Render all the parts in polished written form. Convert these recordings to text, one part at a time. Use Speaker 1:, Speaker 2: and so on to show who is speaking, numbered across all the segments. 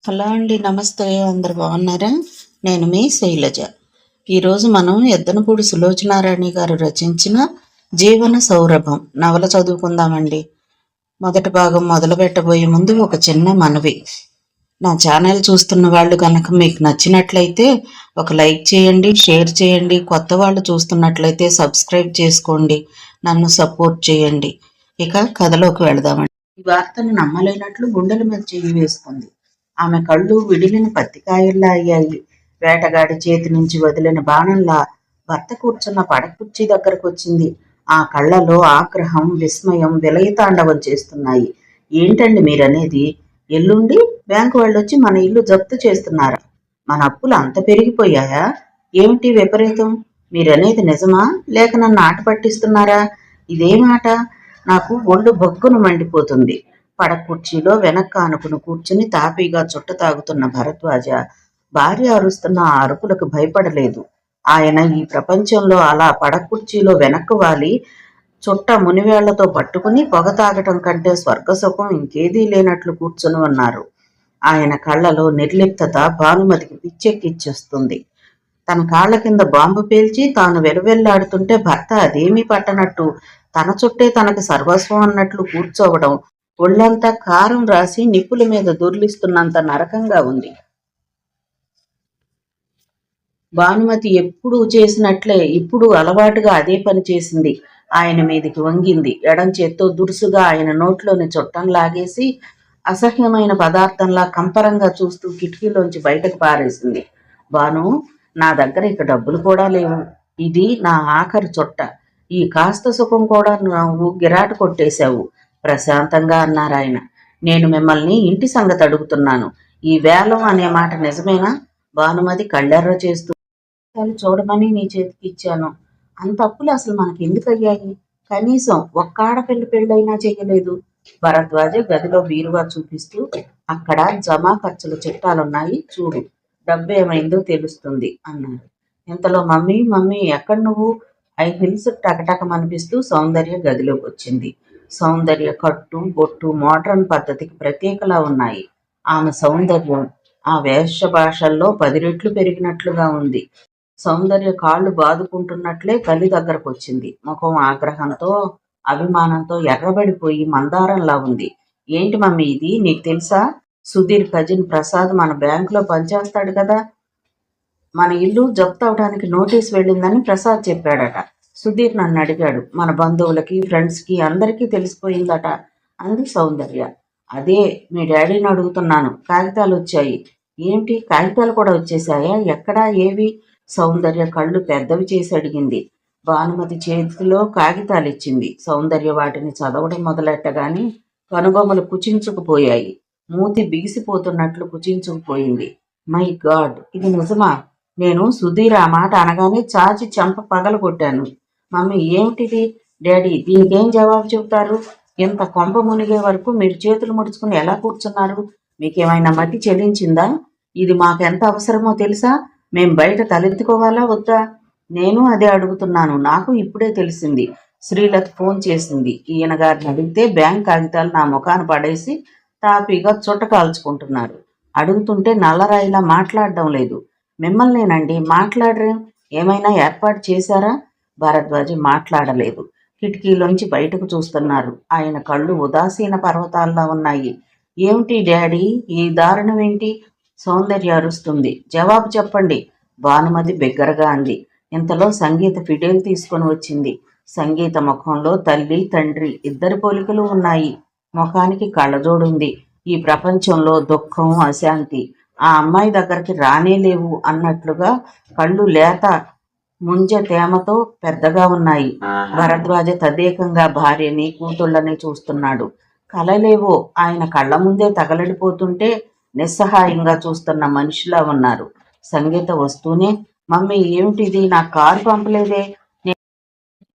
Speaker 1: Hello అండి, నమస్తే. అందరు బాగున్నారా? నేను మీ శైలజ. ఈరోజు మనం ఎద్దనపూడి సులోచనారాణి గారు రచించిన జీవన సౌరభం నవల చదువుకుందామండి. మొదటి భాగం మొదలు పెట్టబోయే ముందు ఒక చిన్న మనవి. నా ఛానల్ చూస్తున్న వాళ్ళు కనుక మీకు నచ్చినట్లయితే ఒక లైక్ చేయండి, షేర్ చేయండి. కొత్త వాళ్ళు చూస్తున్నట్లయితే సబ్స్క్రైబ్ చేసుకోండి, నన్ను సపోర్ట్ చేయండి. ఇక కథలోకి వెళదామండి. ఈ వార్తను నమ్మలేనట్లు గుండెల మీద చెయ్యి వేసుకుంది. ఆమె కళ్ళు విడిలిన పత్తికాయల్లా అయ్యాయి. వేటగాడి చేతి నుంచి వదిలిన బాణంలా భర్త కూర్చున్న పడకుర్చీ దగ్గరకు వచ్చింది. ఆ కళ్ళలో ఆగ్రహం, విస్మయం విలయతాండవం చేస్తున్నాయి. ఏంటండి మీరనేది? ఎల్లుండి బ్యాంకు వాళ్ళొచ్చి మన ఇల్లు జప్తు చేస్తున్నారా? మన అప్పులు అంత పెరిగిపోయాయా? ఏమిటి విపరీతం? మీరనేది నిజమా, లేక నన్ను ఆట పట్టిస్తున్నారా? ఇదే మాట. నాకు ఒళ్ళు బొగ్గును మండిపోతుంది. పడకుర్చీలో వెనక్కి ఆనుకుని కూర్చుని తాపీగా చుట్ట తాగుతున్న భరద్వాజ భార్య అరుస్తున్న ఆ అరుపులకు భయపడలేదు. ఆయన ఈ ప్రపంచంలో అలా పడకుర్చీలో వెనక్కు వాలి చుట్ట మునివేళ్లతో పట్టుకుని పొగ తాగటం కంటే స్వర్గసుఖం ఇంకేదీ లేనట్లు కూర్చుని ఉన్నారు. ఆయన కళ్ళలో నిర్లిప్తత భానుమతికి పిచ్చెక్కిచ్చేస్తుంది. తన కాళ్ల కింద బాంబు పేల్చి తాను వెలువెల్లాడుతుంటే భర్త అదేమీ పట్టనట్టు తన చుట్టే తనకు సర్వస్వం అన్నట్లు కూర్చోవడం ఒళ్ళంతా కారం రాసి నిప్పుల మీద దొర్లిస్తున్నంత నరకంగా ఉంది. భానుమతి ఎప్పుడూ చేసినట్లే ఇప్పుడు అలవాటుగా అదే పని చేసింది. ఆయన మీదికి వంగింది. ఎడం చేత్తో దురుసుగా ఆయన నోట్లోని చుట్టం లాగేసి అసహ్యమైన పదార్థంలా కంపరంగా చూస్తూ కిటికీలోంచి బయటకు పారేసింది. భాను, నా దగ్గర ఇక డబ్బులు కూడా లేవు. ఇది నా ఆఖరి చుట్ట. ఈ కాస్త సుఖం కూడా నువ్వు గిరాటు కొట్టేశావు ప్రశాంతంగా అన్నారాయన. నేను మిమ్మల్ని ఇంటి సంగతి అడుగుతున్నాను. ఈ వేలం అనే మాట నిజమేనా? భానుమతి కళ్ళెర్ర చేస్తూ, చూడమని నీ చేతికి ఇచ్చాను. అంత అప్పులు అసలు మనకి ఎందుకు అయ్యాయి? కనీసం ఒక్క ఆడపిల్ల పెళ్ళైనా చెయ్యలేదు. భరద్వాజ గదిలో బీరువా చూపిస్తూ, అక్కడ జమా ఖర్చుల చిట్టాలున్నాయి, చూడు, డబ్బు ఏమైందో తెలుస్తుంది అన్నారు. ఇంతలో మమ్మీ మమ్మీ ఎక్కడ నువ్వు? ఐ హిల్స్ టకటకమనిపిస్తూ సౌందర్య గదిలోకి వచ్చింది. సౌందర్య కట్టు బొట్టు మోడ్రన్ పద్ధతికి ప్రత్యేకలా ఉన్నాయి. ఆమె సౌందర్యం ఆ వేష భాషల్లో 10 రెట్లు పెరిగినట్లుగా ఉంది. సౌందర్య కాళ్ళు బాదుకుంటున్నట్లే తల్లి దగ్గరకు వచ్చింది. ముఖం ఆగ్రహంతో అభిమానంతో ఎర్రబడిపోయి మందారంలా ఉంది. ఏంటి మమ్మీ ఇది? నీకు తెలుసా? సుధీర్ కజిన్ ప్రసాద్ మన బ్యాంకులో పనిచేస్తాడు కదా, మన ఇల్లు జప్తు అవడానికి నోటీస్ వెళ్ళిందని ప్రసాద్ చెప్పాడట. సుధీర్ నన్ను అడిగాడు. మన బంధువులకి, ఫ్రెండ్స్కి అందరికీ తెలిసిపోయిందట అంది సౌందర్య. అదే మీ డాడీని అడుగుతున్నాను. కాగితాలు వచ్చాయి. ఏంటి, కాగితాలు కూడా వచ్చేసాయా? ఎక్కడా, ఏవి? సౌందర్య కళ్ళు పెద్దవి చేసి అడిగింది. భానుమతి చేతిలో కాగితాలు ఇచ్చింది. సౌందర్య వాటిని చదవడం మొదలెట్టగానే కనుబొమ్మలు కుచించుకుపోయాయి. మూతి బిగిసిపోతున్నట్లు కుచించుకుపోయింది. మై గాడ్, ఇది నిజమా? నేను సుధీర్ ఆ మాట అనగానే చాచి చెంప పగలగొట్టాను. మమ్మీ, ఏమిటిది? డాడీ, దీనికేం జవాబు చెబుతారు? ఇంత కొంప మునిగే వరకు మీరు చేతులు ముడుచుకుని ఎలా కూర్చున్నారు? మీకేమైనా మతి చెల్లించిందా? ఇది మాకెంత అవసరమో తెలుసా? మేం బయట తలెత్తుకోవాలా వద్దా? నేను అదే అడుగుతున్నాను. నాకు ఇప్పుడే తెలిసింది. శ్రీలత ఫోన్ చేసింది. ఈయన గారిని అడిగితే బ్యాంక్ కాగితాలు నా ముఖాన పడేసి తాపీగా చుట్ట కాల్చుకుంటున్నారు. అడుగుతుంటే నల్లరాయిలా మాట్లాడడం లేదు. మిమ్మల్నేనండి. మాట్లాడరేం? ఏమైనా ఏర్పాటు చేశారా? భరద్వాజ మాట్లాడలేదు. కిటికీలోంచి బయటకు చూస్తున్నారు. ఆయన కళ్ళు ఉదాసీన పర్వతాల్లా ఉన్నాయి. ఏమిటి డాడీ, ఈ దారుణం ఏంటి? సౌందర్య అరుస్తుంది. జవాబు చెప్పండి, భానుమతి బిగ్గరగా అంది. ఇంతలో సంగీత ఫిడేల్ తీసుకొని వచ్చింది. సంగీత ముఖంలో తల్లి తండ్రి ఇద్దరి పోలికలు ఉన్నాయి. ముఖానికి కళ్ళజోడుంది. ఈ ప్రపంచంలో దుఃఖం, అశాంతి ఆ అమ్మాయి దగ్గరికి రానేలేవు అన్నట్లుగా కళ్ళు లేత ముంజ తేమతో పెద్దగా ఉన్నాయి. భరద్వాజ తదేకంగా భార్యని, కూతుళ్ళని చూస్తున్నాడు. కలలేవో ఆయన కళ్ళ ముందే తగలడిపోతుంటే నిస్సహాయంగా చూస్తున్న మనిషిలా ఉన్నారు. సంగీత వస్తూనే, మమ్మీ ఏమిటిది? నా కారు పంపలేదే? నేను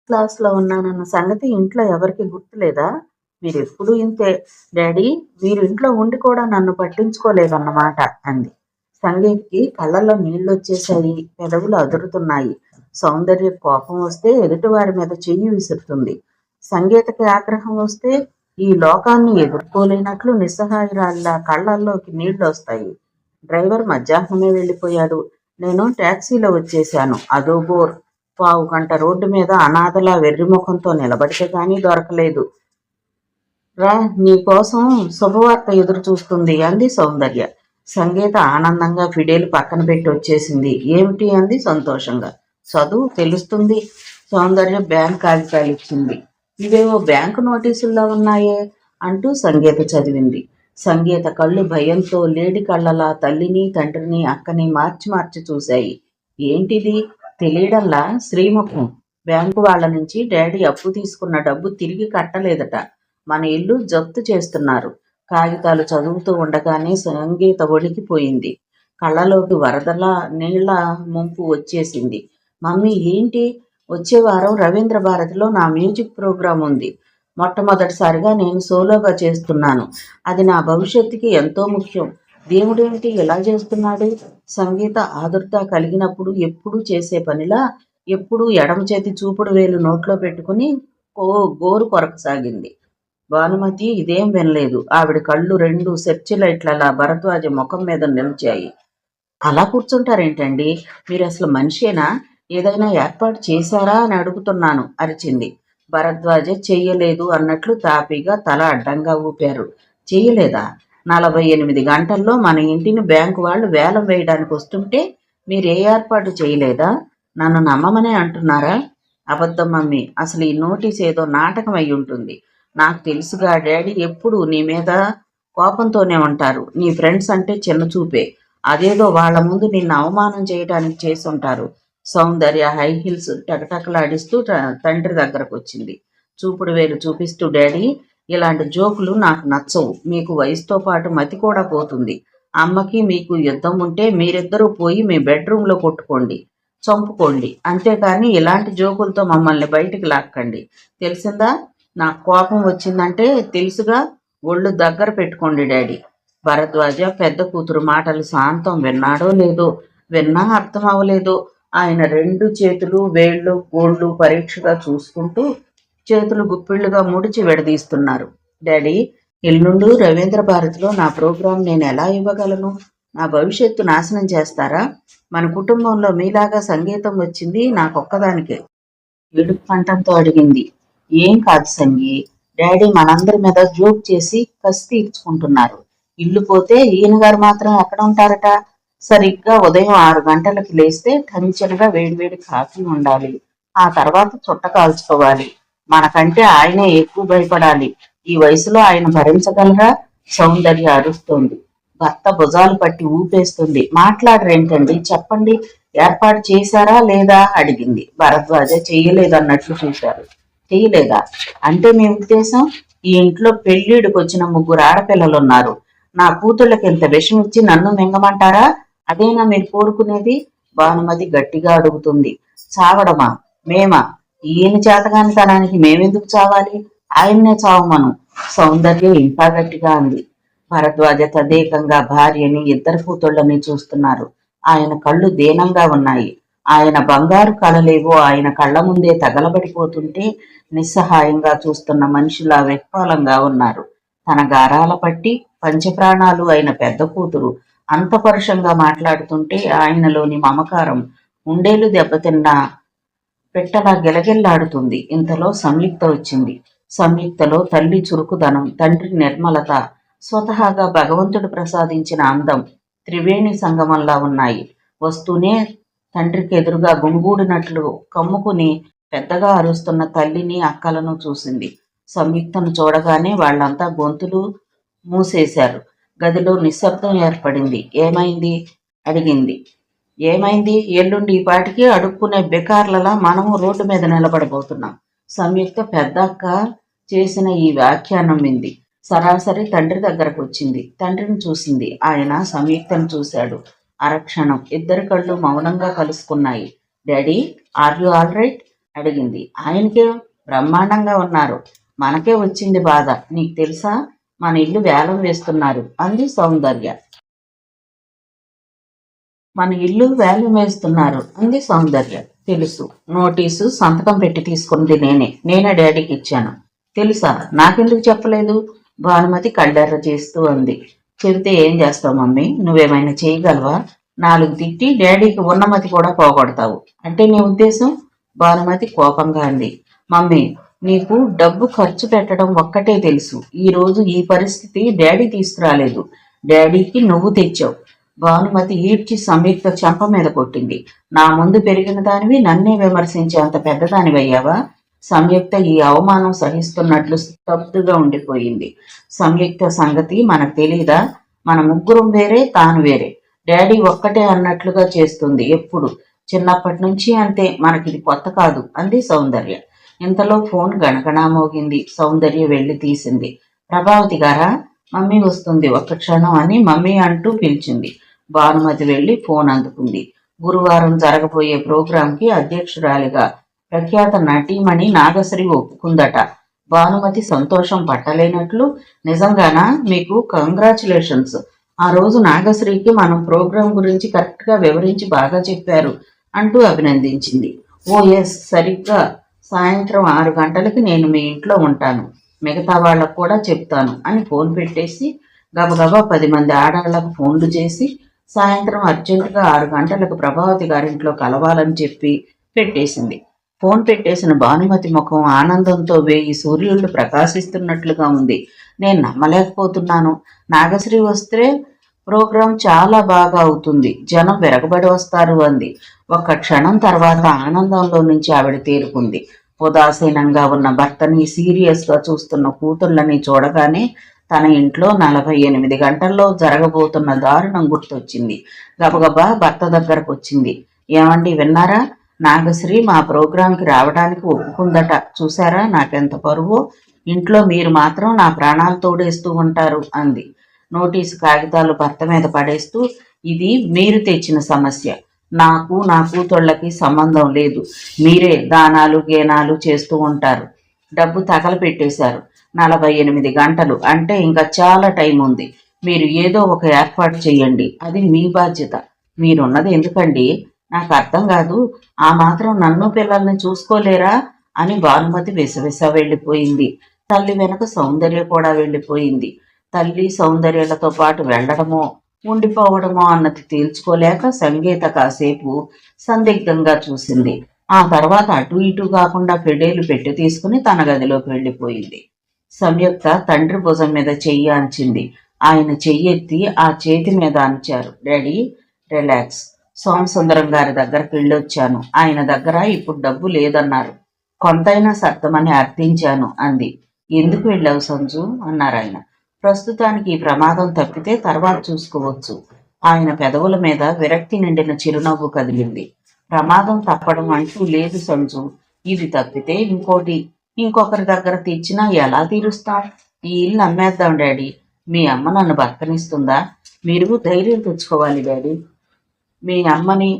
Speaker 1: క్లాస్లో ఉన్నానన్న సంగతి ఇంట్లో ఎవరికి గుర్తులేదా? మీరు ఎప్పుడూ ఇంతే డాడీ. మీరు ఇంట్లో ఉండి కూడా నన్ను పట్టించుకోలేదన్నమాట అంది. సంగీత్కి కళ్ళల్లో నీళ్ళొచ్చేశాయి. పెదవులు అదురుతున్నాయి. సౌందర్య కోపం వస్తే ఎదుటివారి మీద చెయ్యి విసురుతుంది. సంగీతకి ఆగ్రహం వస్తే ఈ లోకాన్ని ఎదుర్కోలేనట్లు నిస్సహాయురాలిలా కళ్ళల్లోకి నీళ్లు వస్తాయి. డ్రైవర్ మధ్యాహ్నమే వెళ్ళిపోయాడు. నేను టాక్సీలో వచ్చేశాను. అదో బోర్. పావు గంట రోడ్డు మీద అనాథలా వెర్రిముఖంతో నిలబడితే గానీ దొరకలేదు. రా, నీకోసం శుభవార్త ఎదురు చూస్తుంది అంది సౌందర్య. సంగీత ఆనందంగా ఫిడేలు పక్కన పెట్టి వచ్చేసింది. ఏమిటి అంది సంతోషంగా. చదువు తెలుస్తుంది. సౌందర్య బ్యాంక్ కాగితాలు ఇచ్చింది. ఇవేవో బ్యాంకు నోటీసుల్లో ఉన్నాయే అంటూ సంగీత చదివింది. సంగీత కళ్ళు భయంతో లేడి కళ్ళలా తల్లిని తండ్రిని అక్కని మార్చి మార్చి చూశాయి. ఏంటిది తెలియడంలా శ్రీముఖం. బ్యాంకు వాళ్ళ నుంచి డాడీ అప్పు తీసుకున్న డబ్బు తిరిగి కట్టలేదట. మన ఇల్లు జప్తు చేస్తున్నారు. కాగితాలు చదువుతూ ఉండగానే సంగీత వణికిపోయింది. కళ్ళలోకి వరదలా నీళ్ల ముంపు వచ్చేసింది. మమ్మీ ఏంటి? వచ్చే వారం రవీంద్ర భారతిలో నా మ్యూజిక్ ప్రోగ్రాం ఉంది. మొట్టమొదటిసారిగా నేను సోలోగా చేస్తున్నాను. అది నా భవిష్యత్తుకి ఎంతో ముఖ్యం. దేవుడేమిటి ఇలా చేస్తున్నాడు? సంగీత ఆదుర్ద కలిగినప్పుడు ఎప్పుడూ చేసే పనిలా ఎప్పుడూ ఎడమ చేతి చూపుడు వేలు నోట్లో పెట్టుకుని గోరు కొరకసాగింది. భానుమతి ఇదేం వినలేదు. ఆవిడ కళ్ళు రెండు సెర్చి లైట్లలా భరద్వాజ ముఖం మీద నిలిచాయి. అలా కూర్చుంటారేంటండి? మీరు అసలు మనిషేనా? ఏదైనా ఏర్పాటు చేశారా అని అడుగుతున్నాను అరిచింది. భరద్వాజ చెయ్యలేదు అన్నట్లు తాపీగా తల అడ్డంగా ఊపారు. చెయ్యలేదా? 48 గంటల్లో మన ఇంటిని బ్యాంకు వాళ్ళు వేలం వేయడానికి వస్తుంటే మీరే ఏర్పాటు చేయలేదా? నన్ను నమ్మమనే అంటున్నారా? అబద్ధం మమ్మీ. అసలు ఈ నోటీస్ ఏదో నాటకం అయి ఉంటుంది. నాకు తెలుసుగా, డాడీ ఎప్పుడు నీ మీద కోపంతోనే ఉంటారు. నీ ఫ్రెండ్స్ అంటే చిన్న చూపే. అదేదో వాళ్ళ ముందు నిన్ను అవమానం చేయడానికి చేసుంటారు. సౌందర్య హై హీల్స్ టకటకలాడిస్తూ తండ్రి దగ్గరకు వచ్చింది. చూపుడు వేలు చూపిస్తూ, డాడీ ఇలాంటి జోకులు నాకు నచ్చవు. మీకు వయసుతో పాటు మతి కూడా పోతుంది. అమ్మకి మీకు యుద్ధం ఉంటే మీరిద్దరూ పోయి మీ బెడ్రూమ్లో కొట్టుకోండి, చంపుకోండి. అంతేకాని ఇలాంటి జోకులతో మమ్మల్ని బయటికి లాక్కండి. తెలిసిందా? నాకు కోపం వచ్చిందంటే తెలుసుగా. ఒళ్ళు దగ్గర పెట్టుకోండి డాడీ. భరద్వాజ పెద్ద కూతురు మాటలు శాంతం విన్నాడో లేదో, విన్నా అర్థం అవ్వలేదో ఆయన రెండు చేతులు వేళ్ళు గోళ్ళు పరీక్షగా చూసుకుంటూ చేతులు గుప్పిళ్లుగా ముడిచి విడదీస్తున్నారు. డాడీ, ఎల్లుండు రవీంద్ర భారతిలో నా ప్రోగ్రాం నేను ఎలా ఇవ్వగలను? నా భవిష్యత్తు నాశనం చేస్తారా? మన కుటుంబంలో మీలాగా సంగీతం వచ్చింది నాకొక్కదానికే. ఏడుపు కంఠంతో అడిగింది. ఏం కాదు సంగీ, డాడీ మనందరి మీద జోక్ చేసి కసి తీర్చుకుంటున్నారు. ఇల్లు పోతే ఈయన గారు మాత్రం ఎక్కడ ఉంటారట? సరిగ్గా ఉదయం 6 గంటలకి లేస్తే టంచనగా వేడివేడి కాఫీ ఉండాలి. ఆ తర్వాత చుట్ట కాల్చుకోవాలి. మనకంటే ఆయనే ఎక్కువ భయపడాలి. ఈ వయసులో ఆయన భరించగలరా? సౌందర్య అరుస్తోంది. భర్త భుజాలు పట్టి ఊపేస్తుంది. మాట్లాడరేంటండి, చెప్పండి. ఏర్పాటు చేశారా లేదా అడిగింది. భరద్వాజ చెయ్యలేదన్నట్లు చూశారు. చెయ్యలేదా అంటే మీ ఉద్దేశం? ఈ ఇంట్లో పెళ్లిడికి వచ్చిన 3 ఆడపిల్లలున్నారు. నా కూతుళ్ళకి ఇంత విషం ఇచ్చి నన్ను మింగమంటారా? అదేనా మీరు కోరుకునేది? భానుమతి గట్టిగా అడుగుతుంది. చావడమా? మేమా? ఈయన చేతగానితనానికి మేమెందుకు చావాలి? ఆయన్నే చావమను. సౌందర్య ఇంకా గట్టిగా అంది. భరద్వాజ తదేకంగా భార్యని, 2 కూతుళ్ళని చూస్తున్నారు. ఆయన కళ్ళు దీనంగా ఉన్నాయి. ఆయన బంగారు కళలేవో ఆయన కళ్ళ ముందే తగలబడిపోతుంటే నిస్సహాయంగా చూస్తున్న మనిషిలా వెక్పాలంగా ఉన్నారు. తన గారాల పట్టి పంచప్రాణాలు అయిన పెద్ద కూతురు అంత పరుషంగా మాట్లాడుతుంటే ఆయనలోని మమకారం ఉండేలు దెబ్బతిన్న పెట్టలా గిలగిల్లాడుతుంది. ఇంతలో సంయుక్త వచ్చింది. సంయుక్తలో తల్లి చురుకుదనం, తండ్రి నిర్మలత, స్వతహాగా భగవంతుడు ప్రసాదించిన అందం త్రివేణి సంగమంలా ఉన్నాయి. వస్తూనే తండ్రికి ఎదురుగా గుమిగూడినట్లు కమ్ముకుని పెద్దగా అరుస్తున్న తల్లిని అక్కలను చూసింది. సంయుక్తను చూడగానే వాళ్ళంతా గొంతులు మూసేశారు. గదిలో నిశ్శబ్దం ఏర్పడింది. ఏమైంది అడిగింది. ఏమైంది? ఎల్లుండి ఈ పాటికి అడుక్కునే బెకార్లలా మనము రోడ్డు మీద నిలబడబోతున్నాం. సంయుక్త పెద్ద అక్క చేసిన ఈ వ్యాఖ్యానం వింది. సరాసరి తండ్రి దగ్గరకు వచ్చింది. తండ్రిని చూసింది. ఆయన సంయుక్తను చూశాడు. అరక్షణం 2 కళ్ళు మౌనంగా కలుసుకున్నాయి. Daddy, are you all right అడిగింది. ఆయనకే బ్రహ్మాండంగా ఉన్నారు. మనకే వచ్చింది బాధ. నీకు తెలుసా, మన ఇల్లు వేలం వేస్తున్నారు అంది సౌందర్య. మన ఇల్లు వేలం వేస్తున్నారు అంది సౌందర్య. తెలుసు. నోటీసు సంతకం పెట్టి తీసుకుంది నేనే డాడీకి ఇచ్చాను. తెలుసా? నాకెందుకు చెప్పలేదు? భానుమతి కళ్ళెర్ర చేస్తూ అంది. చెబితే ఏం చేస్తావు మమ్మీ? నువ్వేమైనా చేయగలవా? 4 తిట్టి డాడీకి ఉన్నమతి కూడా పోగొడతావు అంటే నీ ఉద్దేశం? భానుమతి కోపంగా అంది. మమ్మీ, నీకు డబ్బు ఖర్చు పెట్టడం ఒక్కటే తెలుసు. ఈ రోజు ఈ పరిస్థితి డాడీ తీసుకురాలేదు. డాడీకి నువ్వు తెచ్చావు. భానుమతి ఈడ్చి సంయుక్త చెంప మీద కొట్టింది. నా ముందు పెరిగిన దానివి నన్నే విమర్శించే అంత పెద్దదానివయ్యావా? సంయుక్త ఈ అవమానం సహిస్తున్నట్లు స్తబ్దుగా ఉండిపోయింది. సంయుక్త సంగతి మనకు తెలీదా? మన ముగ్గురం వేరే, తాను వేరే. డాడీ ఒక్కటే అన్నట్లుగా చేస్తుంది ఎప్పుడు. చిన్నప్పటి నుంచి అంతే, మనకిది కొత్త కాదు అంది సౌందర్య. ఇంతలో ఫోన్ గణగణా మోగింది. సౌందర్య వెళ్లి తీసింది. ప్రభావతి గారా? మమ్మీ వస్తుంది, ఒక్క క్షణం అని మమ్మీ అంటూ పిలిచింది. భానుమతి వెళ్లి ఫోన్ అందుకుంది. గురువారం జరగబోయే ప్రోగ్రాంకి అధ్యక్షురాలిగా ప్రఖ్యాత నటీమణి నాగశ్రీ ఒప్పుకుందట. భానుమతి సంతోషం పట్టలేనట్లు, నిజంగానా? మీకు కంగ్రాచులేషన్స్. ఆ రోజు నాగశ్రీకి మనం ప్రోగ్రాం గురించి కరెక్ట్గా వివరించి బాగా చెప్పారు అంటూ అభినందించింది. ఓ ఎస్, సరిగ్గా సాయంత్రం 6 గంటలకి నేను మీ ఇంట్లో ఉంటాను. మిగతా వాళ్ళకు కూడా చెప్తాను అని ఫోన్ పెట్టేసి గబగబా 10 మంది ఆడాళ్లకు ఫోన్లు చేసి సాయంత్రం అర్జెంటుగా 6 గంటలకు ప్రభావతి గారింట్లో కలవాలని చెప్పి పెట్టేసింది. ఫోన్ పెట్టేసిన భానుమతి ముఖం ఆనందంతో 1000 సూర్యుళ్ళు ప్రకాశిస్తున్నట్లుగా ఉంది. నేను నమ్మలేకపోతున్నాను. నాగశ్రీ వస్తే ప్రోగ్రాం చాలా బాగా అవుతుంది, జనం వెరగబడి వస్తారు అంది. ఒక్క క్షణం తర్వాత ఆనందంలో నుంచి ఆవిడ తేరుకుంది. ఉదాసీనంగా ఉన్న భర్తని సీరియస్గా చూస్తున్న కూతుళ్ళని చూడగానే తన ఇంట్లో 48 గంటల్లో జరగబోతున్న దారుణం గుర్తొచ్చింది. గబగబా భర్త దగ్గరకు వచ్చింది. ఏమండి, విన్నారా? నాగశ్రీ మా ప్రోగ్రాంకి రావడానికి ఒప్పుకుందట. చూసారా నాకెంత పరువో? ఇంట్లో మీరు మాత్రం నా ప్రాణాలు తోడేస్తూ ఉంటారు అంది. నోటీసు కాగితాలు భర్త మీద పడేస్తూ, ఇది మీరు తెచ్చిన సమస్య. నాకు నా కూతుళ్ళకి సంబంధం లేదు. మీరే దానాలు గేనాలు చేస్తూ ఉంటారు. డబ్బు తగలపెట్టేశారు. 48 గంటలు అంటే ఇంకా చాలా టైం ఉంది. మీరు ఏదో ఒక ఏర్పాటు చేయండి, అది మీ బాధ్యత. మీరున్నది ఎందుకండి? నాకు అర్థం కాదు. ఆ మాత్రం నన్ను పిల్లల్ని చూసుకోలేరా అని భానుమతి విసవిస వెళ్ళిపోయింది. తల్లి వెనక సౌందర్య కూడా వెళ్ళిపోయింది. తల్లి సౌందర్యాలతో పాటు వెళ్లడమో ఉండిపోవడమో అన్నది తేల్చుకోలేక సంగీత కాసేపు సందిగ్ధంగా చూసింది. ఆ తర్వాత అటు ఇటు కాకుండా ఫెడేలు పెట్టి తీసుకుని తన గదిలోకి వెళ్ళిపోయింది. సంయుక్త తండ్రి భుజం మీద చెయ్యి అంచింది. ఆయన చెయ్యెత్తి ఆ చేతి మీద అంచారు. Daddy, relax. సోమసుందరం గారి దగ్గరికి వెళ్ళొచ్చాను. ఆయన దగ్గర ఇప్పుడు డబ్బు లేదన్నారు. కొంతైనా సర్దమని అర్థించాను అంది. ఎందుకు వెళ్ళావు సంజు అన్నారు ఆయన. ప్రస్తుతానికి ఈ ప్రమాదం తప్పితే తర్వాత చూసుకోవచ్చు. ఆయన పెదవుల మీద విరక్తి నిండిన చిరునవ్వు కదిలింది. ప్రమాదం తప్పడం అంటూ లేదు సంజు. ఇది తప్పితే ఇంకొకరి దగ్గర తెచ్చినా ఎలా తీరుస్తాం? ఈ ఇల్లు అమ్మేద్దాం డాడీ. మీ అమ్మ నన్ను బతకనిస్తుందా? మీరు ధైర్యం తెచ్చుకోవాలి డాడీ. మీ అమ్మని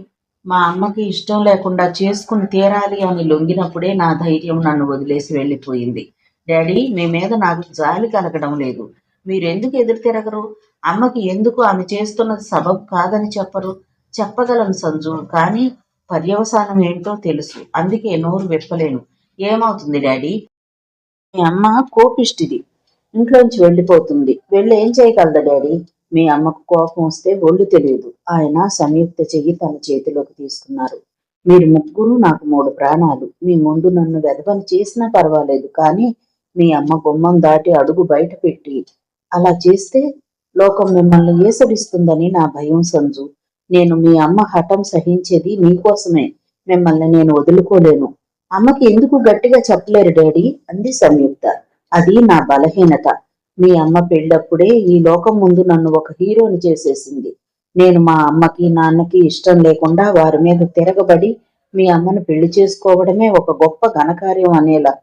Speaker 1: మా అమ్మకి ఇష్టం లేకుండా చేసుకుని తీరాలి అని లొంగినప్పుడే నా ధైర్యం నన్ను వదిలేసి వెళ్ళిపోయింది. డాడీ, మీ మీద నాకు జాలి కలగడం లేదు. మీరెందుకు ఎదురు తిరగరు? అమ్మకి ఎందుకు ఆమె చేస్తున్నది సబబు కాదని చెప్పరు? చెప్పగలను సంజు, కానీ పర్యవసానం ఏంటో తెలుసు. అందుకే నోరు విప్పలేను. ఏమవుతుంది డాడీ? మీ అమ్మ కోపిష్టిది. ఇంట్లోంచి వెళ్ళిపోతుంది. వెళ్ళి ఏం చేయగలదా డాడీ? మీ అమ్మకు కోపం వస్తే ఒళ్ళు తెలియదు. ఆయన సంయుక్త చెయ్యి తన చేతిలోకి తీసుకున్నారు. మీరు ముగ్గురు నాకు 3 ప్రాణాలు. మీ ముందు నన్ను వెధవని చేసినా పర్వాలేదు, కానీ మీ అమ్మ గుమ్మం దాటి అడుగు బయట పెట్టి అలా చేస్తే లోకం మిమ్మల్ని ఏసడిస్తుందని నా భయం సంజు. నేను మీ అమ్మ హఠం సహించేది మీకోసమే. మిమ్మల్ని నేను వదులుకోలేను. అమ్మకి ఎందుకు గట్టిగా చెప్పలేరు డాడీ అంది సంయుక్త. అది నా బలహీనత. మీ అమ్మ పెళ్ళప్పుడే ఈ లోకం ముందు నన్ను ఒక హీరోని చేసేసింది. నేను మా అమ్మకి నాన్నకి ఇష్టం లేకుండా వారి మీద తిరగబడి మీ అమ్మను పెళ్లి చేసుకోవడమే ఒక గొప్ప ఘనకార్యం అనేలా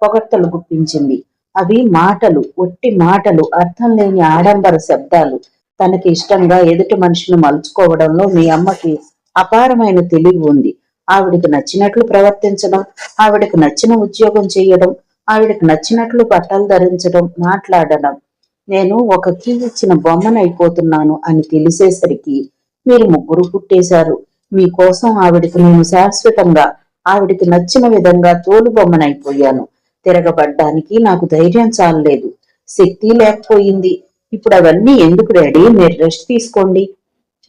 Speaker 1: పొగడ్తలు గుప్పించింది. అవి మాటలు, ఒట్టి మాటలు, అర్థం లేని ఆడంబర శబ్దాలు. తనకి ఇష్టంగా ఎదుటి మనిషిని మలుచుకోవడంలో మీ అమ్మకి అపారమైన తెలివి ఉంది. ఆవిడికి నచ్చినట్లు ప్రవర్తించడం, ఆవిడకి నచ్చిన ఉద్యోగం చేయడం, ఆవిడకి నచ్చినట్లు బట్టలు ధరించడం, మాట్లాడడం. నేను ఒక కీ ఇచ్చిన బొమ్మనైపోతున్నాను అని తెలిసేసరికి మీరు ముగ్గురు పుట్టేశారు. మీకోసం ఆవిడికి నేను శాశ్వతంగా ఆవిడికి నచ్చిన విధంగా తోలు బొమ్మనైపోయాను. తిరగబడ్డానికి నాకు ధైర్యం చాలలేదు, శక్తి లేకపోయింది. ఇప్పుడు అవన్నీ ఎందుకు డాడీ? మీరు రెస్ట్ తీసుకోండి.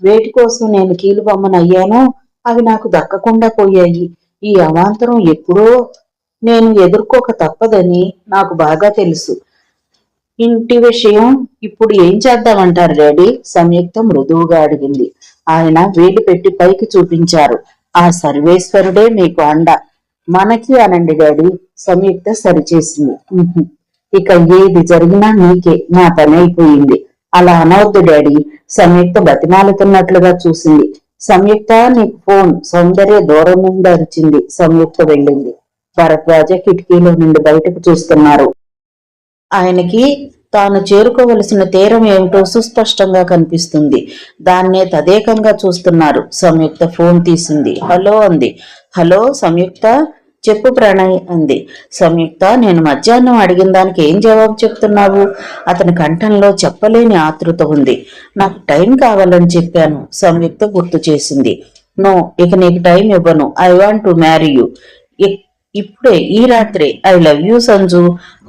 Speaker 1: వేటి కోసం నేను కీలుబొమ్మనయ్యానో అవి నాకు దక్కకుండా పోయాయి. ఈ అవాంతరం ఎప్పుడో నేను ఎదుర్కోక తప్పదని నాకు బాగా తెలుసు. ఇంటి విషయం ఇప్పుడు ఏం చేద్దామంటారు డాడీ? సంయుక్త మృదువుగా అడిగింది. ఆయన వేలు పెట్టి పైకి చూపించారు. ఆ సర్వేశ్వరుడే మీకు అండ. మనకి అనండి డాడీ, సంయుక్త సరిచేసింది. ఇక ఏది జరిగినా నీకే, నా పని అయిపోయింది. అలా అనవద్దు డాడీ, సంయుక్త బతిమాలుతున్నట్లుగా చూసింది. సంయుక్త నీకు ఫోన్. సౌందర్య దూరం నుండి అరిచింది. సంయుక్త వెళ్ళింది. భరద్వాజ కిటికీలో నుండి బయటకు చూస్తున్నారు. ఆయనకి తాను చేరుకోవలసిన తీరం ఏమిటో సుస్పష్టంగా కనిపిస్తుంది. దాన్నే తదేకంగా చూస్తున్నారు. సంయుక్త ఫోన్ తీసింది. హలో అంది. హలో సంయుక్త, చెప్పు ప్రణయ్ అంది. సంయుక్త, నేను మధ్యాహ్నం అడిగిన దానికి ఏం జవాబు చెప్తున్నావు? అతని కంఠంలో చెప్పలేని ఆతృత ఉంది. నాకు టైం కావాలని చెప్పాను, సంయుక్త గుర్తు చేసింది. నో, ఇక నీకు టైం ఇవ్వను. I want to marry you. ఇప్పుడే, ఈ రాత్రి. I love you Sanju.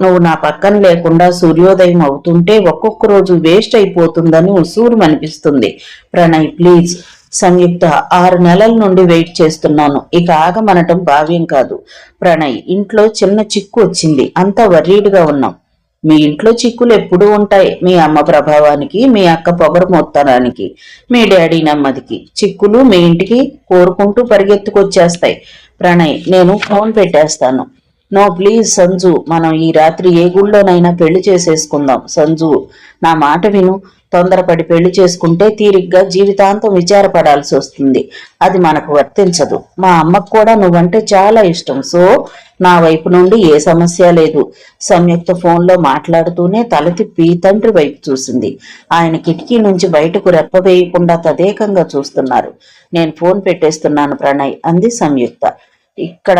Speaker 1: నువ్వు నా పక్కన లేకుండా సూర్యోదయం అవుతుంటే ఒక్కొక్క రోజు వేస్ట్ అయిపోతుందని ఉసూరు అనిపిస్తుంది. ప్రణయ్ ప్లీజ్. సంయుక్త, 6 నెలల నుండి వెయిట్ చేస్తున్నాను. ఇక ఆగమనటం భావ్యం కాదు. ప్రణయ్, ఇంట్లో చిన్న చిక్కు వచ్చింది. అంతా వర్రీడ్గా ఉన్నాం. మీ ఇంట్లో చిక్కులు ఎప్పుడూ ఉంటాయి. మీ అమ్మ ప్రభావానికి, మీ అక్క పొగరు మొత్తానికి, మీ డాడీ నెమ్మదికి చిక్కులు మీ ఇంటికి కోరుకుంటూ పరిగెత్తుకొచ్చేస్తాయి. ప్రణయ్, నేను ఫోన్ పెట్టేస్తాను. నో ప్లీజ్ సంజు, మనం ఈ రాత్రి ఏ గుళ్ళోనైనా పెళ్లి చేసేసుకుందాం. సంజు, నా మాట విను. తొందరపడి పెళ్లి చేసుకుంటే తీరిగ్గా జీవితాంతం విచారపడాల్సి వస్తుంది. అది మనకు వర్తించదు. మా అమ్మకు కూడా నువ్వంటే చాలా ఇష్టం. సో నా వైపు నుండి ఏ సమస్య లేదు. సంయుక్త ఫోన్లో మాట్లాడుతూనే తల తిప్పి తండ్రి వైపు చూసింది. ఆయన కిటికీ నుంచి బయటకు రెప్పవేయకుండా తదేకంగా చూస్తున్నారు. నేను ఫోన్ పెట్టేస్తున్నాను ప్రణయ్ అంది సంయుక్త. ఇక్కడ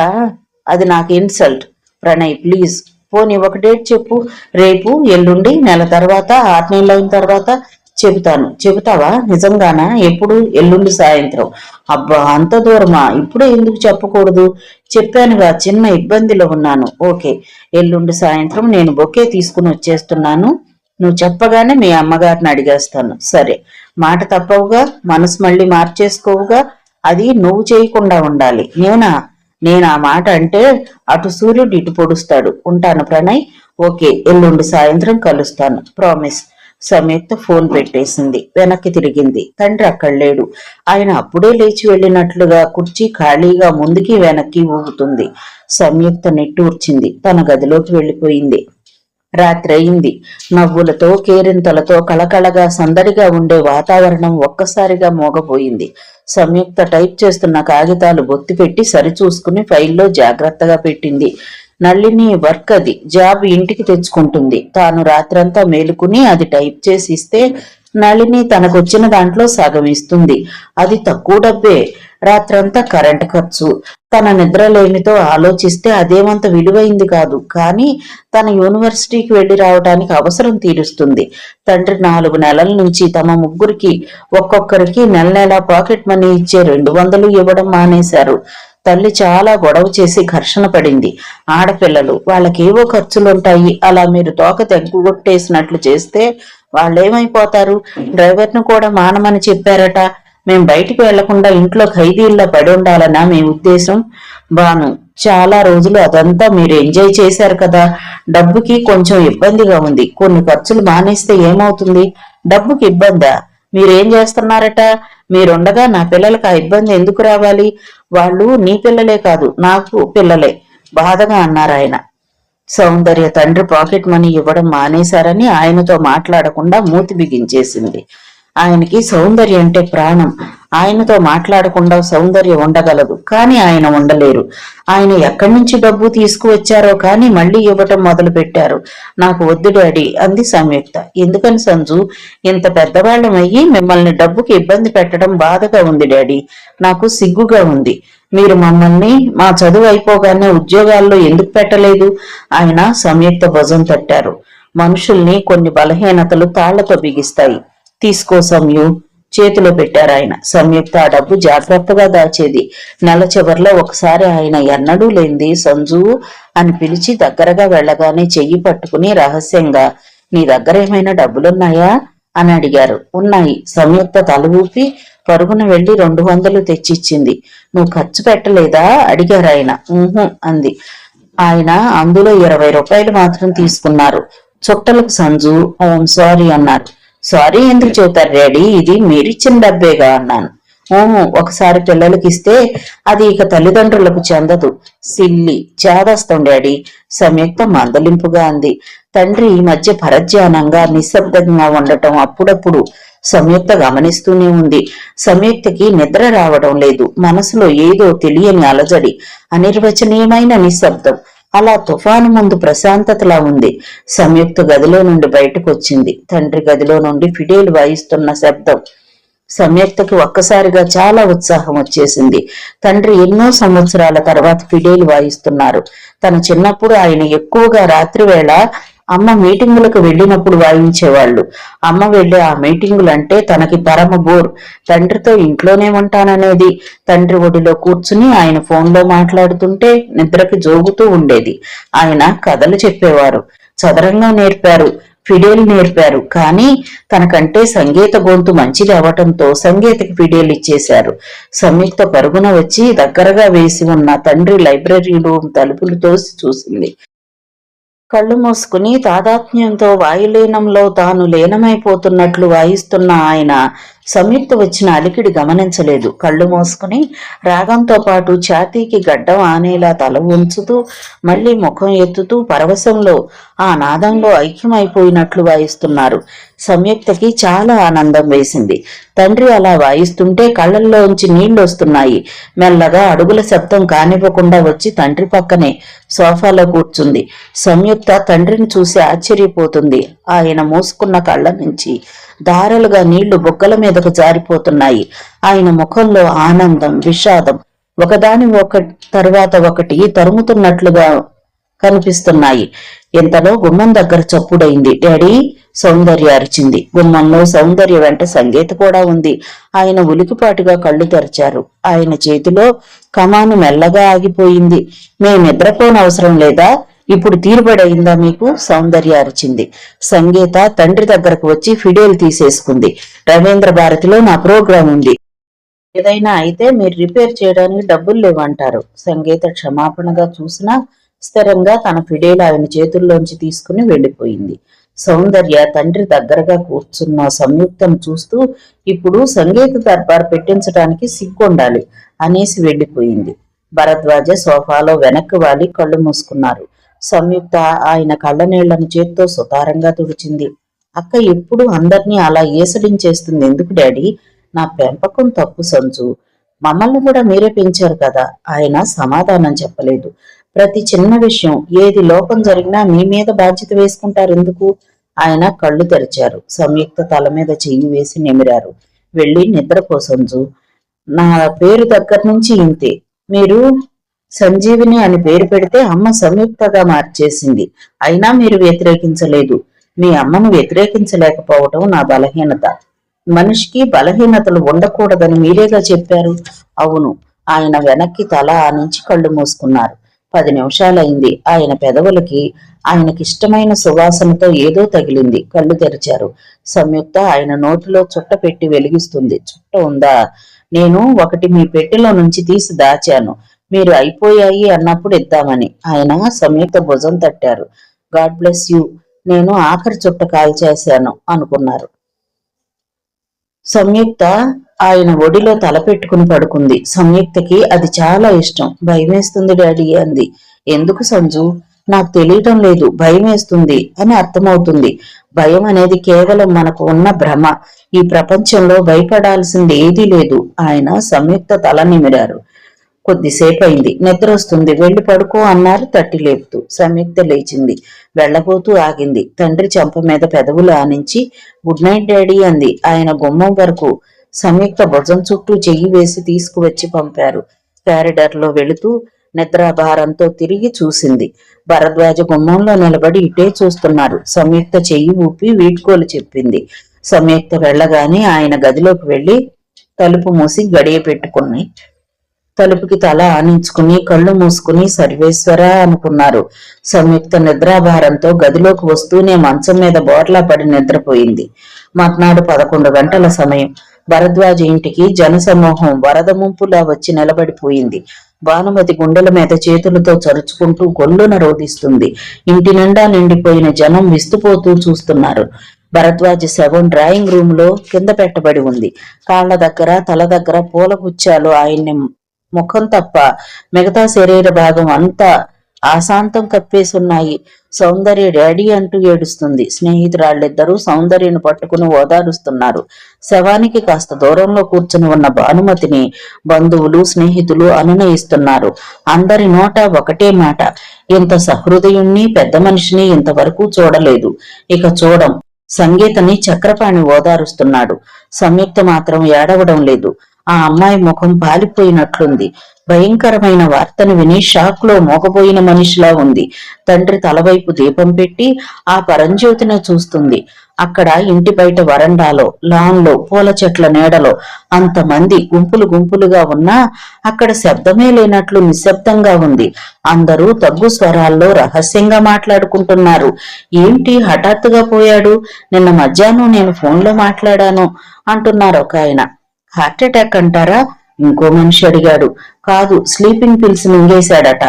Speaker 1: అది నాకు ఇన్సల్ట్. ప్రణయ్ ప్లీజ్, పోనీ ఒక డేట్ చెప్పు. రేపు, ఎల్లుండి, నెల తర్వాత, 6 నెలలు అయిన తర్వాత చెబుతాను. చెబుతావా? నిజంగానా? ఎప్పుడు? ఎల్లుండి సాయంత్రం. అబ్బా, అంత దూరమా? ఇప్పుడే ఎందుకు చెప్పకూడదు? చెప్పానుగా, చిన్న ఇబ్బందిలో ఉన్నాను. ఓకే, ఎల్లుండి సాయంత్రం నేను బొకే తీసుకుని వచ్చేస్తున్నాను. నువ్వు చెప్పగానే మీ అమ్మగారిని అడిగేస్తాను. సరే, మాట తప్పవుగా? మనసు మళ్ళీ మార్చేసుకోవుగా? అది నువ్వు చేయకుండా ఉండాలి. నేను ఆ మాట అంటే అటు సూర్యుడు ఇటు పొడుస్తాడు. ఉంటాను ప్రణయ్. ఓకే, ఎల్లుండి సాయంత్రం కలుస్తాను. ప్రామిస్. సంయుక్త ఫోన్ పెట్టేసింది. వెనక్కి తిరిగింది. తండ్రి అక్కడ లేడు. ఆయన అప్పుడే లేచి వెళ్ళినట్లుగా కుర్చీ ఖాళీగా ముందుకి వెనక్కి ఊగుతుంది. సంయుక్త నిట్టూర్చింది. తన గదిలోకి వెళ్ళిపోయింది. రాత్రి అయింది. నవ్వులతో, కేరింతలతో కళకళగా సందడిగా ఉండే వాతావరణం ఒక్కసారిగా మోగపోయింది. సంయుక్త టైప్ చేస్తున్న కాగితాలు బొత్తిపెట్టి సరిచూసుకుని ఫైల్లో జాగ్రత్తగా పెట్టింది. నళిని వర్క్ అది. జాబ్ ఇంటికి తెచ్చుకుంటుంది. తాను రాత్రంతా మేలుకుని అది టైప్ చేసి ఇస్తే నళిని తనకొచ్చిన దాంట్లో సగం ఇస్తుంది. అది తక్కువ డబ్బే. రాత్రంతా కరెంట్ ఖర్చు. తన నిద్రలేమితో ఆలోచిస్తే అదేమంత విలువైంది కాదు. కానీ తన యూనివర్సిటీకి వెళ్లి రావడానికి అవసరం తీరుస్తుంది. తండ్రి 4 నెలల నుంచి తమ ముగ్గురికి ఒక్కొక్కరికి నెల నెల పాకెట్ మనీ ఇచ్చే 200 ఇవ్వడం మానేశారు. తల్లి చాలా గొడవ చేసి ఘర్షణ పడింది. ఆడపిల్లలు, వాళ్ళకేవో ఖర్చులుంటాయి. అలా మీరు తోక తెగ్గొట్టేసినట్లు చేస్తే వాళ్ళేమైపోతారు? డ్రైవర్ను కూడా మానమని చెప్పారట. మేం బయటికి వెళ్లకుండా ఇంట్లో ఖైదీల్లో పడి ఉండాలన్నా మీ ఉద్దేశం? బాను, చాలా రోజులు అదంతా మీరు ఎంజాయ్ చేశారు కదా. డబ్బుకి కొంచెం ఇబ్బందిగా ఉంది. కొన్ని ఖర్చులు మానేస్తే ఏమవుతుంది? డబ్బుకి ఇబ్బందా? మీరేం చేస్తున్నారట? మీరుండగా నా పిల్లలకు ఆ ఇబ్బంది ఎందుకు రావాలి? వాళ్ళు నీ పిల్లలే కాదు, నాకు పిల్లలే, బాధగా అన్నారు ఆయన. సౌందర్య తండ్రి పాకెట్ మనీ ఇవ్వడం మానేశారని ఆయనతో మాట్లాడకుండా మూతి బిగించేసింది. ఆయనకి సౌందర్య అంటే ప్రాణం. ఆయనతో మాట్లాడకుండా సౌందర్య ఉండగలదు, కానీ ఆయన ఉండలేరు. ఆయన ఎక్కడి నుంచి డబ్బు తీసుకువచ్చారో కానీ మళ్ళీ ఇవ్వటం మొదలు పెట్టారు. నాకు వద్దు డాడీ అంది సంయుక్త. ఎందుకని సంజు? ఇంత పెద్దవాళ్ళమయ్యి మిమ్మల్ని డబ్బుకి ఇబ్బంది పెట్టడం బాధగా ఉంది డాడీ. నాకు సిగ్గుగా ఉంది. మీరు మమ్మల్ని మా చదువు అయిపోగానే ఉద్యోగాల్లో ఎందుకు పెట్టలేదు? ఆయన సంయుక్త భుజం తట్టారు. మనుషుల్ని కొన్ని బలహీనతలు తాళ్లతో బిగిస్తాయి. తీసుకో సంయు. చేతిలో పెట్టారు ఆయన. సంయుక్త ఆ డబ్బు జాగ్రత్తగా దాచేది. నెల చివర్లో ఒకసారి ఆయన ఎన్నడూ లేంది సంజు అని పిలిచి దగ్గరగా వెళ్ళగానే చెయ్యి పట్టుకుని రహస్యంగా, నీ దగ్గర ఏమైనా డబ్బులున్నాయా అని అడిగారు. ఉన్నాయి. సంయుక్త తల ఊపి పరుగున వెళ్లి 200 తెచ్చిచ్చింది. నువ్వు ఖర్చు పెట్టలేదా అడిగారు ఆయన. అంది. ఆయన అందులో 20 రూపాయలు మాత్రం తీసుకున్నారు. చుట్టలకు సంజు సారీ అన్నారు. సారీ ఎందుకు చెబుతారు డాడీ, ఇది మీరిచ్చిన డబ్బేగా అన్నాను. ఒకసారి పిల్లలకి ఇస్తే అది ఇక తల్లిదండ్రులకు చెందదు. సిల్లి చేదస్తాం డాడీ, సంయుక్త మందలింపుగా అంది. తండ్రి ఈ మధ్య పరధ్యానంగా నిశ్శబ్దంగా ఉండటం అప్పుడప్పుడు సంయుక్త గమనిస్తూనే ఉంది. సంయుక్తకి నిద్ర రావడం లేదు. మనసులో ఏదో తెలియని అలజడి, అనిర్వచనీయమైన నిశ్శబ్దం. అలా తుఫాను ముందు ప్రశాంతతలా ఉంది. సంయుక్త గదిలో నుండి బయటకు వచ్చింది. తండ్రి గదిలో నుండి ఫిడేల్ వాయిస్తున్న శబ్దం. సంయుక్తకి ఒక్కసారిగా చాలా ఉత్సాహం వచ్చేసింది. తండ్రి ఎన్నో సంవత్సరాల తర్వాత ఫిడేల్ వాయిస్తున్నారు. తన చిన్నప్పుడు ఆయన ఎక్కువగా రాత్రివేళ అమ్మ మీటింగులకు వెళ్ళినప్పుడు వాయించేవాళ్లు. అమ్మ వెళ్లే ఆ మీటింగులు అంటే తనకి పరమ బోర్. తండ్రితో ఇంట్లోనే ఉంటాననేది. తండ్రి ఒడిలో కూర్చుని ఆయన ఫోన్లో మాట్లాడుతుంటే నిద్రకి జోగుతూ ఉండేది. ఆయన కథలు చెప్పేవారు. చదరంగం నేర్పారు, ఫిడేల్ నేర్పారు. కానీ తనకంటే సంగీత గొంతు మంచిది అవటంతో సంగీతకి ఫిడేల్ ఇచ్చేశారు. సంయుక్త పరుగున వచ్చి దగ్గరగా వేసి ఉన్న తండ్రి లైబ్రరీ రూమ్ తలుపులు తోసి చూసింది. కళ్ళు మూసుకుని తాదాత్మ్యంతో వాయులీనంలో తాను లీనమైపోతున్నట్లు వాయిస్తున్న ఆయన సంయుక్త వచ్చిన అలికిడి గమనించలేదు. కళ్ళు మూసుకుని రాగంతో పాటు ఛాతీకి గడ్డం ఆనేలా తల ఉంచుతూ మళ్లీ ముఖం ఎత్తుతూ పరవశంలో ఆ నాదంలో ఐక్యమైపోయినట్లు వాయిస్తున్నారు. సంయుక్తకి చాలా ఆనందం వేసింది. తండ్రి అలా వాయిస్తుంటే కళ్ళల్లోంచి నీళ్లు వస్తున్నాయి. మెల్లగా అడుగుల శబ్దం కానివ్వకుండా వచ్చి తండ్రి పక్కనే సోఫాలో కూర్చుంది. సంయుక్త తండ్రిని చూసి ఆశ్చర్యపోతుంది. ఆయన మూసుకున్న కళ్ళ నుంచి ధారలుగా నీళ్లు బొగ్గల మీదకు జారిపోతున్నాయి. ఆయన ముఖంలో ఆనందం, విషాదం ఒకదాని తర్వాత ఒకటి తరుముతున్నట్లుగా కనిపిస్తున్నాయి. ఇంతలో గుమ్మం దగ్గర చప్పుడైంది. డాడీ, సౌందర్య అరిచింది. గుమ్మంలో సౌందర్య వెంట సంగీత కూడా ఉంది. ఆయన ఉలికిపాటుగా కళ్ళు తెరిచారు. ఆయన చేతిలో కమాను మెల్లగా ఆగిపోయింది. మేము నిద్రపోనవసరం లేదా? ఇప్పుడు తీరుబడయిందా మీకు? సౌందర్య అరిచింది. సంగీత తండ్రి దగ్గరకు వచ్చి ఫిడేల్ తీసేసుకుంది. రవీంద్ర భారతిలో నా ప్రోగ్రాం ఉంది, ఏదైనా అయితే మీరు రిపేర్ చేయడానికి డబ్బులు లేవంటారు. సంగీత క్షమాపణగా చూసినా స్థిరంగా తన ఫిడేల్ ఆయన చేతుల్లోంచి తీసుకుని వెళ్లిపోయింది. సౌందర్య తండ్రి దగ్గరగా కూర్చున్న సంయుక్తను చూస్తూ ఇప్పుడు సంగీత దర్బార్ పెట్టించడానికి సిగ్గుండాలి అనేసి వెళ్లిపోయింది. భరద్వాజ సోఫాలో వెనక్కి వాలి కళ్ళు మూసుకున్నారు. సంయుక్త ఆయన కళ్ళనీళ్లను చేత్తో సుతారంగా తుడిచింది. అక్క ఎప్పుడు అందర్నీ అలా ఏసడించేస్తుంది ఎందుకు డాడీ? నా పెంపకం తప్పు సంజు, మమ్మల్ని కూడా మీరే పెంచారు కదా. ఆయన సమాధానం చెప్పలేదు. ప్రతి చిన్న విషయం, ఏది లోపం జరిగినా మీ మీద బాధ్యత వేసుకుంటారు ఎందుకు? ఆయన కళ్ళు తెరిచారు. సంయుక్త తల మీద చెయ్యి వేసి నిమిరారు. వెళ్ళి నిద్రపో సంజు, నా పేరు దగ్గర నుంచి ఇంతే. మీరు సంజీవిని అని పేరు పెడితే అమ్మ సంయుక్తగా మార్చేసింది. అయినా మీరు వ్యతిరేకించలేదు. మీ అమ్మను వ్యతిరేకించలేకపోవటం నా బలహీనత. మనిషికి బలహీనతలు ఉండకూడదని మీరేగా చెప్పారు. అవును. ఆయన వెనక్కి తల ఆనించి కళ్ళు మూసుకున్నారు. 10 నిమిషాలైంది. ఆయన పెదవులకి ఆయనకిష్టమైన సువాసనతో ఏదో తగిలింది. కళ్ళు తెరిచారు. సంయుక్త ఆయన నోటిలో చుట్ట పెట్టి వెలిగిస్తుంది. చుట్ట ఉందా? నేను ఒకటి మీ పెట్టెలో నుంచి తీసి దాచాను, మీరు అయిపోయాయి అన్నప్పుడు ఇద్దామని. ఆయన సంయుక్త భుజం తట్టారు. గాడ్ బ్లెస్ యూ, నేను ఆఖరి చుట్ట కాల్చేశాను అనుకున్నారు. సంయుక్త ఆయన ఒడిలో తలపెట్టుకుని పడుకుంది. సంయుక్తకి అది చాలా ఇష్టం. భయమేస్తుంది డాడీ అంది. ఎందుకు సంజు? నాకు తెలియటం లేదు. భయమేస్తుంది అని అర్థమవుతుంది. భయం అనేది కేవలం మనకు ఉన్న భ్రమ. ఈ ప్రపంచంలో భయపడాల్సింది ఏదీ లేదు. ఆయన సంయుక్త తల నిమిరారు. కొద్దిసేపు అయింది. నిద్ర వస్తుంది, వెళ్లి పడుకో అన్నారు తట్టి లేపుతూ. సంయుక్త లేచింది. వెళ్లబోతూ ఆగింది. తండ్రి చెంప మీద పెదవులు ఆనించి గుడ్ నైట్ డాడీ అంది. ఆయన గుమ్మం వరకు సంయుక్త భుజం చుట్టూ చెయ్యి వేసి తీసుకువచ్చి పంపారు. కారిడార్ లో వెళుతూ నిద్రాభారంతో తిరిగి చూసింది. భరద్వాజ గుమ్మంలో నిలబడి ఇటే చూస్తున్నారు. సంయుక్త చెయ్యి ఊపి వీడ్కోలు చెప్పింది. సంయుక్త వెళ్ళగానే ఆయన గదిలోకి వెళ్లి తలుపు మూసి గడియ పెట్టుకుని తలుపుకి తల ఆనించుకుని కళ్ళు మూసుకుని సర్వేశ్వర అనుకున్నారు. సంయుక్త నిద్రాభారంతో గదిలోకి వస్తూనే మంచం మీద బోర్లా పడి నిద్రపోయింది. మర్నాడు 11 గంటల సమయం. భరద్వాజ ఇంటికి జనసమూహం వరద ముంపులా వచ్చి నిలబడిపోయింది. భానుమతి గుండెల మీద చేతులతో చరుచుకుంటూ గొల్లున రోధిస్తుంది. ఇంటి నిండా నిండిపోయిన జనం విస్తుపోతూ చూస్తున్నారు. భరద్వాజ శవం డ్రాయింగ్ రూమ్ లో కింద పెట్టబడి ఉంది. కాళ్ల దగ్గర తల దగ్గర పూల గుచ్చాలు ఆయన్ని ముఖం తప్ప మిగతా శరీర భాగం అంతా ఆశాంతం కప్పేసున్నాయి. సౌందర్య డాడీ అంటూ ఏడుస్తుంది. స్నేహితురాళ్ళిద్దరూ సౌందర్యను పట్టుకుని ఓదారుస్తున్నారు. శవానికి కాస్త దూరంలో కూర్చుని ఉన్న భానుమతిని బంధువులు స్నేహితులు అనునయిస్తున్నారు. అందరి నోట ఒకటే మాట, ఇంత సహృదయుణ్ణి పెద్ద మనిషిని ఇంతవరకు చూడలేదు, ఇక చూడం. సంగీతని చక్రపాణి ఓదారుస్తున్నాడు. సంయుక్త మాత్రం ఏడవడం లేదు. ఆ అమ్మాయి ముఖం పాలిపోయినట్లుంది. భయంకరమైన వార్తను విని షాక్ లో మోగబోయిన మనిషిలా ఉంది. తండ్రి తలవైపు దీపం పెట్టి ఆ పరంజ్యోతిని చూస్తుంది. అక్కడ ఇంటి బయట వరండాలో, లాన్ లో, పూల చెట్ల నీడలో అంతమంది గుంపులు గుంపులుగా ఉన్నా అక్కడ శబ్దమే లేనట్లు నిశ్శబ్దంగా ఉంది. అందరూ తగ్గు స్వరాల్లో రహస్యంగా మాట్లాడుకుంటున్నారు. ఏంటి హఠాత్తుగా పోయాడు? నిన్న మధ్యాహ్నం నేను ఫోన్లో మాట్లాడాను అంటున్నారు ఒక ఆయన. హార్ట్ అటాక్ అంటారా? ఇంకో మనిషి అడిగాడు. కాదు, స్లీపింగ్ పిల్స్ మింగేశాడట.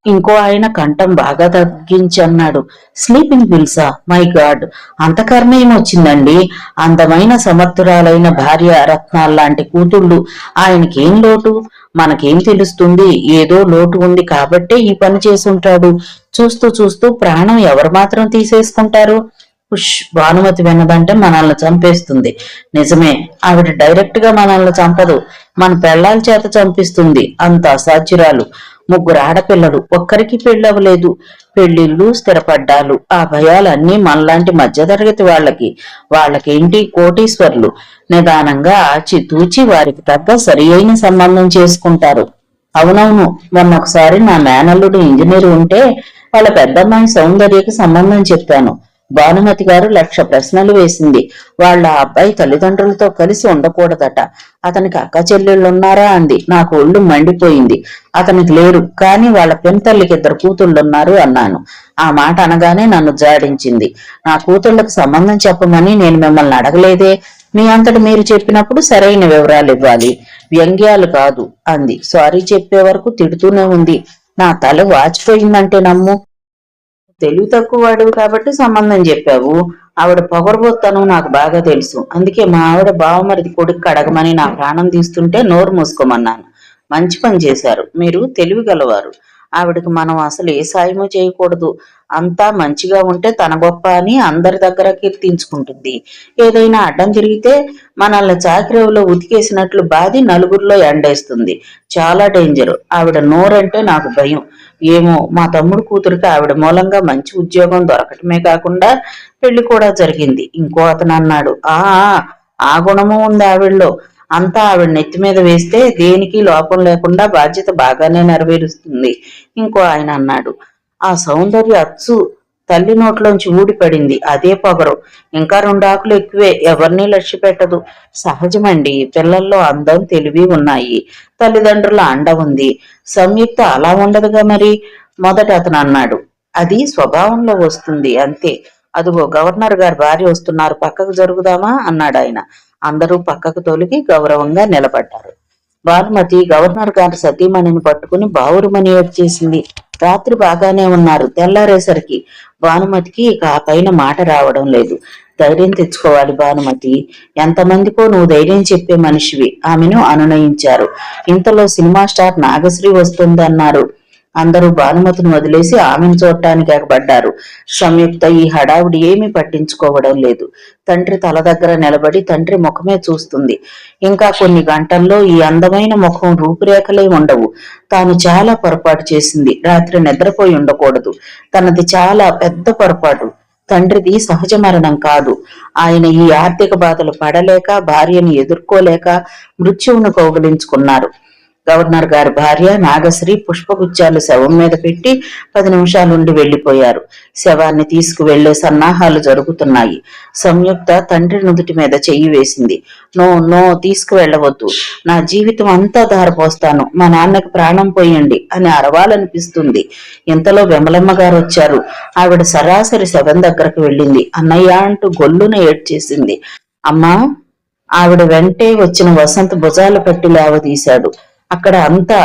Speaker 1: ఇంకో ఆయన కంఠం బాగా తగ్గించన్నాడు. స్లీపింగ్ పిల్సా? మై గాడ్, అంత కర్మ ఏమొచ్చిందండి? అందమైన సమర్థురాలైన భార్య రత్నాల్లాంటి కూతుళ్ళు, ఆయనకేం లోటు? మనకేం తెలుస్తుంది? ఏదో లోటు ఉంది కాబట్టే ఈ పని చేసుంటాడు. చూస్తూ చూస్తూ ప్రాణం ఎవరు మాత్రం తీసేసుకుంటారు? పుష్! భానుమతి విన్నదంటే మనల్ని చంపేస్తుంది. నిజమే, ఆవిడ డైరెక్ట్ గా మనల్ని చంపదు, మన పెళ్లాల చేత చంపిస్తుంది. అంత అసాధ్యురాలు. 3 ఆడపిల్లలు, ఒక్కరికి పెళ్ళవలేదు. పెళ్లిళ్ళు, స్థిరపడ్డాలు, ఆ భయాలన్నీ మనలాంటి మధ్యతరగతి వాళ్ళకేంటి కోటీశ్వర్లు. నిదానంగా ఆచితూచి వారికి తగ్గ సరి అయిన సంబంధం చేసుకుంటారు. అవునవును, మొన్నొకసారి నా మేనల్లుడు ఇంజనీర్ ఉంటే వాళ్ళ పెద్దమ్మాయి సౌందర్యకి సంబంధం చెప్పాను. భానుమతి గారు 1,00,000 ప్రశ్నలు వేసింది. వాళ్ళ అబ్బాయి తల్లిదండ్రులతో కలిసి ఉండకూడదట. అతనికి అక్క చెల్లెళ్ళున్నారా అంది. నాకు ఒళ్ళు మండిపోయింది. అతనికి లేరు, కానీ వాళ్ళ పెంతల్లికి 2 కూతుళ్ళున్నారు అన్నాను. ఆ మాట అనగానే నన్ను జాడించింది. నా కూతుళ్ళకి సంబంధం చెప్పమని నేను మిమ్మల్ని అడగలేదే. మీ అంతటి మీరు చెప్పినప్పుడు సరైన వివరాలు ఇవ్వాలి, వ్యంగ్యాలు కాదు అంది. సారీ చెప్పే వరకు తిడుతూనే ఉంది. నా తల వాచిపోయిందంటే నమ్ము. తెలివి తక్కువ వాడివి కాబట్టి సంబంధం చెప్పావు. ఆవిడ పొగరబోత్తనం నాకు బాగా తెలుసు. అందుకే మా ఆవిడ బావమరిది కొడుకు అడగమని నా ప్రాణం తీస్తుంటే నోరు మూసుకోమన్నాను. మంచి పని చేశారు. మీరు తెలివి గలవారు. ఆవిడకి మనం అసలు ఏ సాయమూ చేయకూడదు. అంతా మంచిగా ఉంటే తన గొప్ప అని అందరి దగ్గర కీర్తించుకుంటుంది. ఏదైనా అడ్డం తిరిగితే మనల్ని చాకిరేవులో ఉతికేసినట్లు బాధి నలుగురిలో ఎండేస్తుంది. చాలా డేంజర్. ఆవిడ నోరంటే నాకు భయం. ఏమో, మా తమ్ముడు కూతురికి ఆవిడ మూలంగా మంచి ఉద్యోగం దొరకటమే కాకుండా పెళ్లి కూడా జరిగింది. ఇంకో అతను అన్నాడు. ఆ గుణము ఉంది ఆవిడలో. అంతా ఆవిడ నెత్తి మీద వేస్తే దేనికి లోపం లేకుండా బాధ్యత బాగానే నెరవేరుస్తుంది. ఇంకో ఆయన అన్నాడు. ఆ సౌందర్య అచ్చు తల్లి నోట్లోంచి ఊడిపడింది. అదే పొగరు. ఇంకా 2 ఆకులు ఎక్కువే. ఎవరినీ లక్ష్య పెట్టదు. సహజమండి. పిల్లల్లో అందం, తెలివి ఉన్నాయి. తల్లిదండ్రుల అండ ఉంది. సంయుక్త అలా ఉండదుగా మరి. మొదట అతను అన్నాడు. అది స్వభావంలో వస్తుంది అంతే. అదిగో గవర్నర్ గారి భార్య వస్తున్నారు, పక్కకు జరుగుదామా అన్నాడు ఆయన. అందరూ పక్కకు తొలగి గౌరవంగా నిలబడ్డారు. భానుమతి గవర్నర్ గారి సతీమణిని పట్టుకుని బావురుమని ఏడ్చేసింది. రాత్రి బాగానే ఉన్నారు. తెల్లారేసరికి భానుమతికి ఇక ఆ పైన మాట రావడం లేదు. ధైర్యం తెచ్చుకోవాలి భానుమతి. ఎంతమందికో నువ్వు ధైర్యం చెప్పే మనిషివి. ఆమెను అనునయించారు. ఇంతలో సినిమా స్టార్ నాగశ్రీ వస్తుందన్నారు. అందరూ భానుమతిని వదిలేసి ఆమెను చూడటానికి ఎగబడ్డారు. సంయుక్త ఈ హడావుడి ఏమీ పట్టించుకోవడం లేదు. తండ్రి తల దగ్గర నిలబడి తండ్రి ముఖమే చూస్తుంది. ఇంకా కొన్ని గంటల్లో ఈ అందమైన ముఖం రూపురేఖలే ఉండవు. తాను చాలా పొరపాటు చేసింది. రాత్రి నిద్రపోయి ఉండకూడదు. తనది చాలా పెద్ద పొరపాటు. తండ్రిది సహజ మరణం కాదు. ఆయన ఈ ఆర్థిక బాధలు పడలేక, భార్యను ఎదుర్కోలేక మృత్యువును కౌగిలించుకున్నారు. గవర్నర్ గారి భార్య నాగశ్రీ పుష్పగుచ్చాలు శవం మీద పెట్టి 10 నిమిషాలుండి వెళ్లిపోయారు. శవాన్ని తీసుకువెళ్లే సన్నాహాలు జరుగుతున్నాయి. సంయుక్త తండ్రి నుదుటి మీద చెయ్యి వేసింది. నో నో, తీసుకువెళ్లవద్దు. నా జీవితం అంతా ధారపోస్తాను. మా నాన్నకి ప్రాణం పోయండి అని అరవాలనిపిస్తుంది. ఇంతలో విమలమ్మ గారు వచ్చారు. ఆవిడ సరాసరి శవం దగ్గరకు వెళ్ళింది. అన్నయ్య అంటూ గొల్లున ఏడ్చేసింది. అమ్మా! ఆవిడ వెంటే వచ్చిన వసంత్ భుజాలు పట్టి లేవదీశాడు. అక్కడ అంతా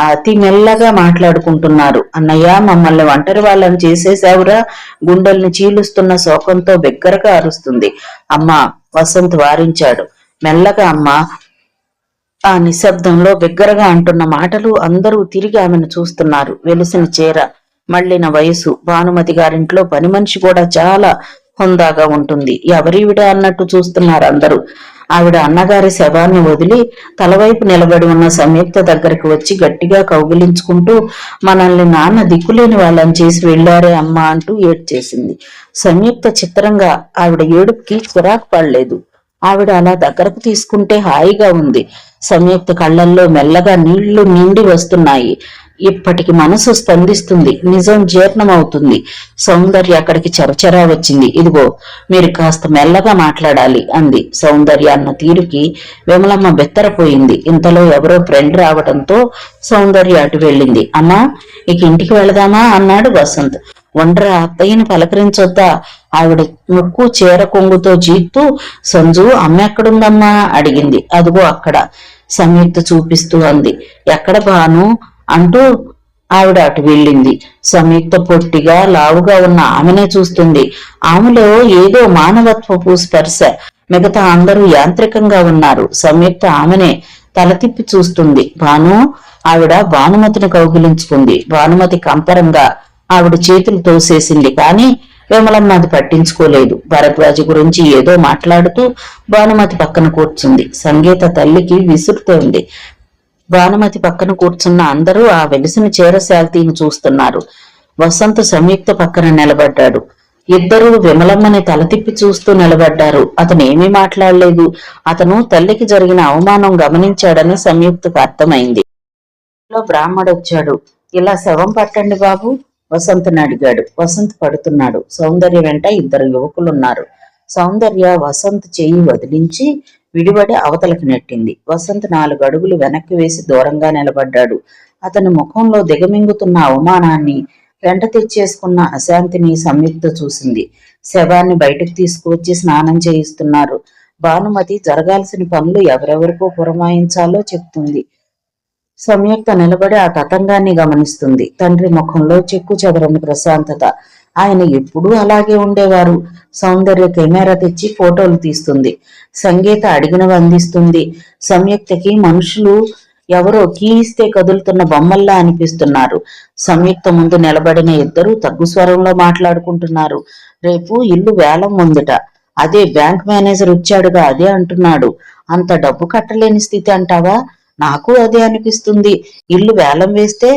Speaker 1: అతి మెల్లగా మాట్లాడుకుంటున్నారు. అన్నయ్య, మమ్మల్ని ఒంటరి వాళ్ళని చేసేశావురా. గుండెల్ని చీలుస్తున్న శోకంతో బిగ్గరగా అరుస్తుంది. అమ్మా, వసంత్ వారించాడు. మెల్లగా అమ్మా. ఆ నిశ్శబ్దంలో బిగ్గరగా అంటున్న మాటలు అందరూ తిరిగి ఆమెను చూస్తున్నారు. వెలిసిన చీర, మళ్ళిన వయసు. భానుమతి గారింట్లో పని మనిషి కూడా చాలా హుందాగా ఉంటుంది. ఎవరివిడ అన్నట్టు చూస్తున్నారు అందరూ. ఆవిడ అన్నగారి శవాన్ని వదిలి తలవైపు నిలబడి ఉన్న సంయుక్త దగ్గరికి వచ్చి గట్టిగా కౌగిలించుకుంటూ, మనల్ని నాన్న దిక్కులేని వాళ్ళని చేసి వెళ్లారే అమ్మా అంటూ ఏడ్చేసింది. సంయుక్త చిత్రంగా ఆవిడ ఏడుపుకి చిరాకు పడలేదు. ఆవిడ అలా దగ్గరకు తీసుకుంటే హాయిగా ఉంది. సంయుక్త కళ్లల్లో మెల్లగా నీళ్లు నిండి వస్తున్నాయి. ఇప్పటికి మనసు స్పందిస్తుంది. నిజం జీర్ణమవుతుంది. సౌందర్య అక్కడికి చరచరా వచ్చింది. ఇదిగో, మీరు కాస్త మెల్లగా మాట్లాడాలి అంది. సౌందర్య అన్న తీరుకి విమలమ్మ బెత్తరపోయింది. ఇంతలో ఎవరో ఫ్రెండ్ రావడంతో సౌందర్య అటు వెళ్ళింది. అమ్మా, ఇక ఇంటికి వెళదామా అన్నాడు వసంత్. ఒండ్రా, అత్తయ్యని పలకరించొద్దా? ఆవిడ ముక్కు చీర కొంగుతో జీత్తూ, సంజు అమ్మ ఎక్కడుందమ్మా అడిగింది. అదిగో అక్కడ సంయుక్త చూపిస్తూ అంది. ఎక్కడ భాను అంటూ ఆవిడ అటు వెళ్ళింది. సంయుక్త పొట్టిగా లావుగా ఉన్న ఆమెనే చూస్తుంది. ఆమెలో ఏదో మానవత్వపు స్పర్శ. మిగతా అందరూ యాంత్రికంగా ఉన్నారు. సంయుక్త ఆమెనే తల తిప్పి చూస్తుంది. భాను. ఆవిడ భానుమతిని కౌగిలించుకుంది. భానుమతి కంపరంగా ఆవిడ చేతులు తోసేసింది. కానీ విమలమ్మ అది పట్టించుకోలేదు. భరద్వాజ గురించి ఏదో మాట్లాడుతూ భానుమతి పక్కన కూర్చుంది. సంగీత తల్లికి విసురుతోంది. భానుమతి పక్కన కూర్చున్న అందరూ ఆ వెలిసిన చీర శాల్తీని చూస్తున్నారు. వసంత్ సంయుక్త పక్కన నిలబడ్డాడు. ఇద్దరూ విమలమ్మని తల తిప్పి చూస్తూ నిలబడ్డారు. అతను ఏమీ మాట్లాడలేదు. అతను తల్లికి జరిగిన అవమానం గమనించాడని సంయుక్తకు అర్థమైంది. బ్రాహ్మడొచ్చాడు. ఇలా శవం పట్టండి బాబు, వసంత్ని అడిగాడు. వసంత్ పడుతున్నాడు. సౌందర్య వెంట 2 యువకులున్నారు. సౌందర్య వసంత్ చెయ్యి వదిలించి విడివడి అవతలకి నెట్టింది. వసంత్ 4 అడుగులు వెనక్కి వేసి దూరంగా నిలబడ్డాడు. అతని ముఖంలో దిగమింగుతున్న అవమానాన్ని, వెంట తెచ్చేసుకున్న అశాంతిని సంయుక్త చూసింది. శవాన్ని బయటకు తీసుకువచ్చి స్నానం చేయిస్తున్నారు. భానుమతి జరగాల్సిన పనులు ఎవరెవరికో పురమాయించాలో చెప్తుంది. సంయుక్త నిలబడి ఆ తతంగాన్ని గమనిస్తుంది. తండ్రి ముఖంలో చెక్కు చెదరని ప్రశాంతత. ఆయన ఎప్పుడూ అలాగే ఉండేవారు. సౌందర్య కెమెరా తెచ్చి ఫోటోలు తీస్తుంది. సంగీత అడిగినవి అందిస్తుంది. సంయుక్తకి మనుషులు ఎవరో కీ ఇస్తే కదులుతున్న బొమ్మల్లా అనిపిస్తున్నారు. సంయుక్త ముందు నిలబడిన 2 తగ్గు స్వరంలో మాట్లాడుకుంటున్నారు. రేపు ఇల్లు వేలం ఉందిట. అదే బ్యాంక్ మేనేజర్ వచ్చాడుగా, అదే అంటున్నాడు. అంత డబ్బు కట్టలేని స్థితి అంటావా? నాకు అదే అనిపిస్తుంది. ఇల్లు వేలం వేస్తే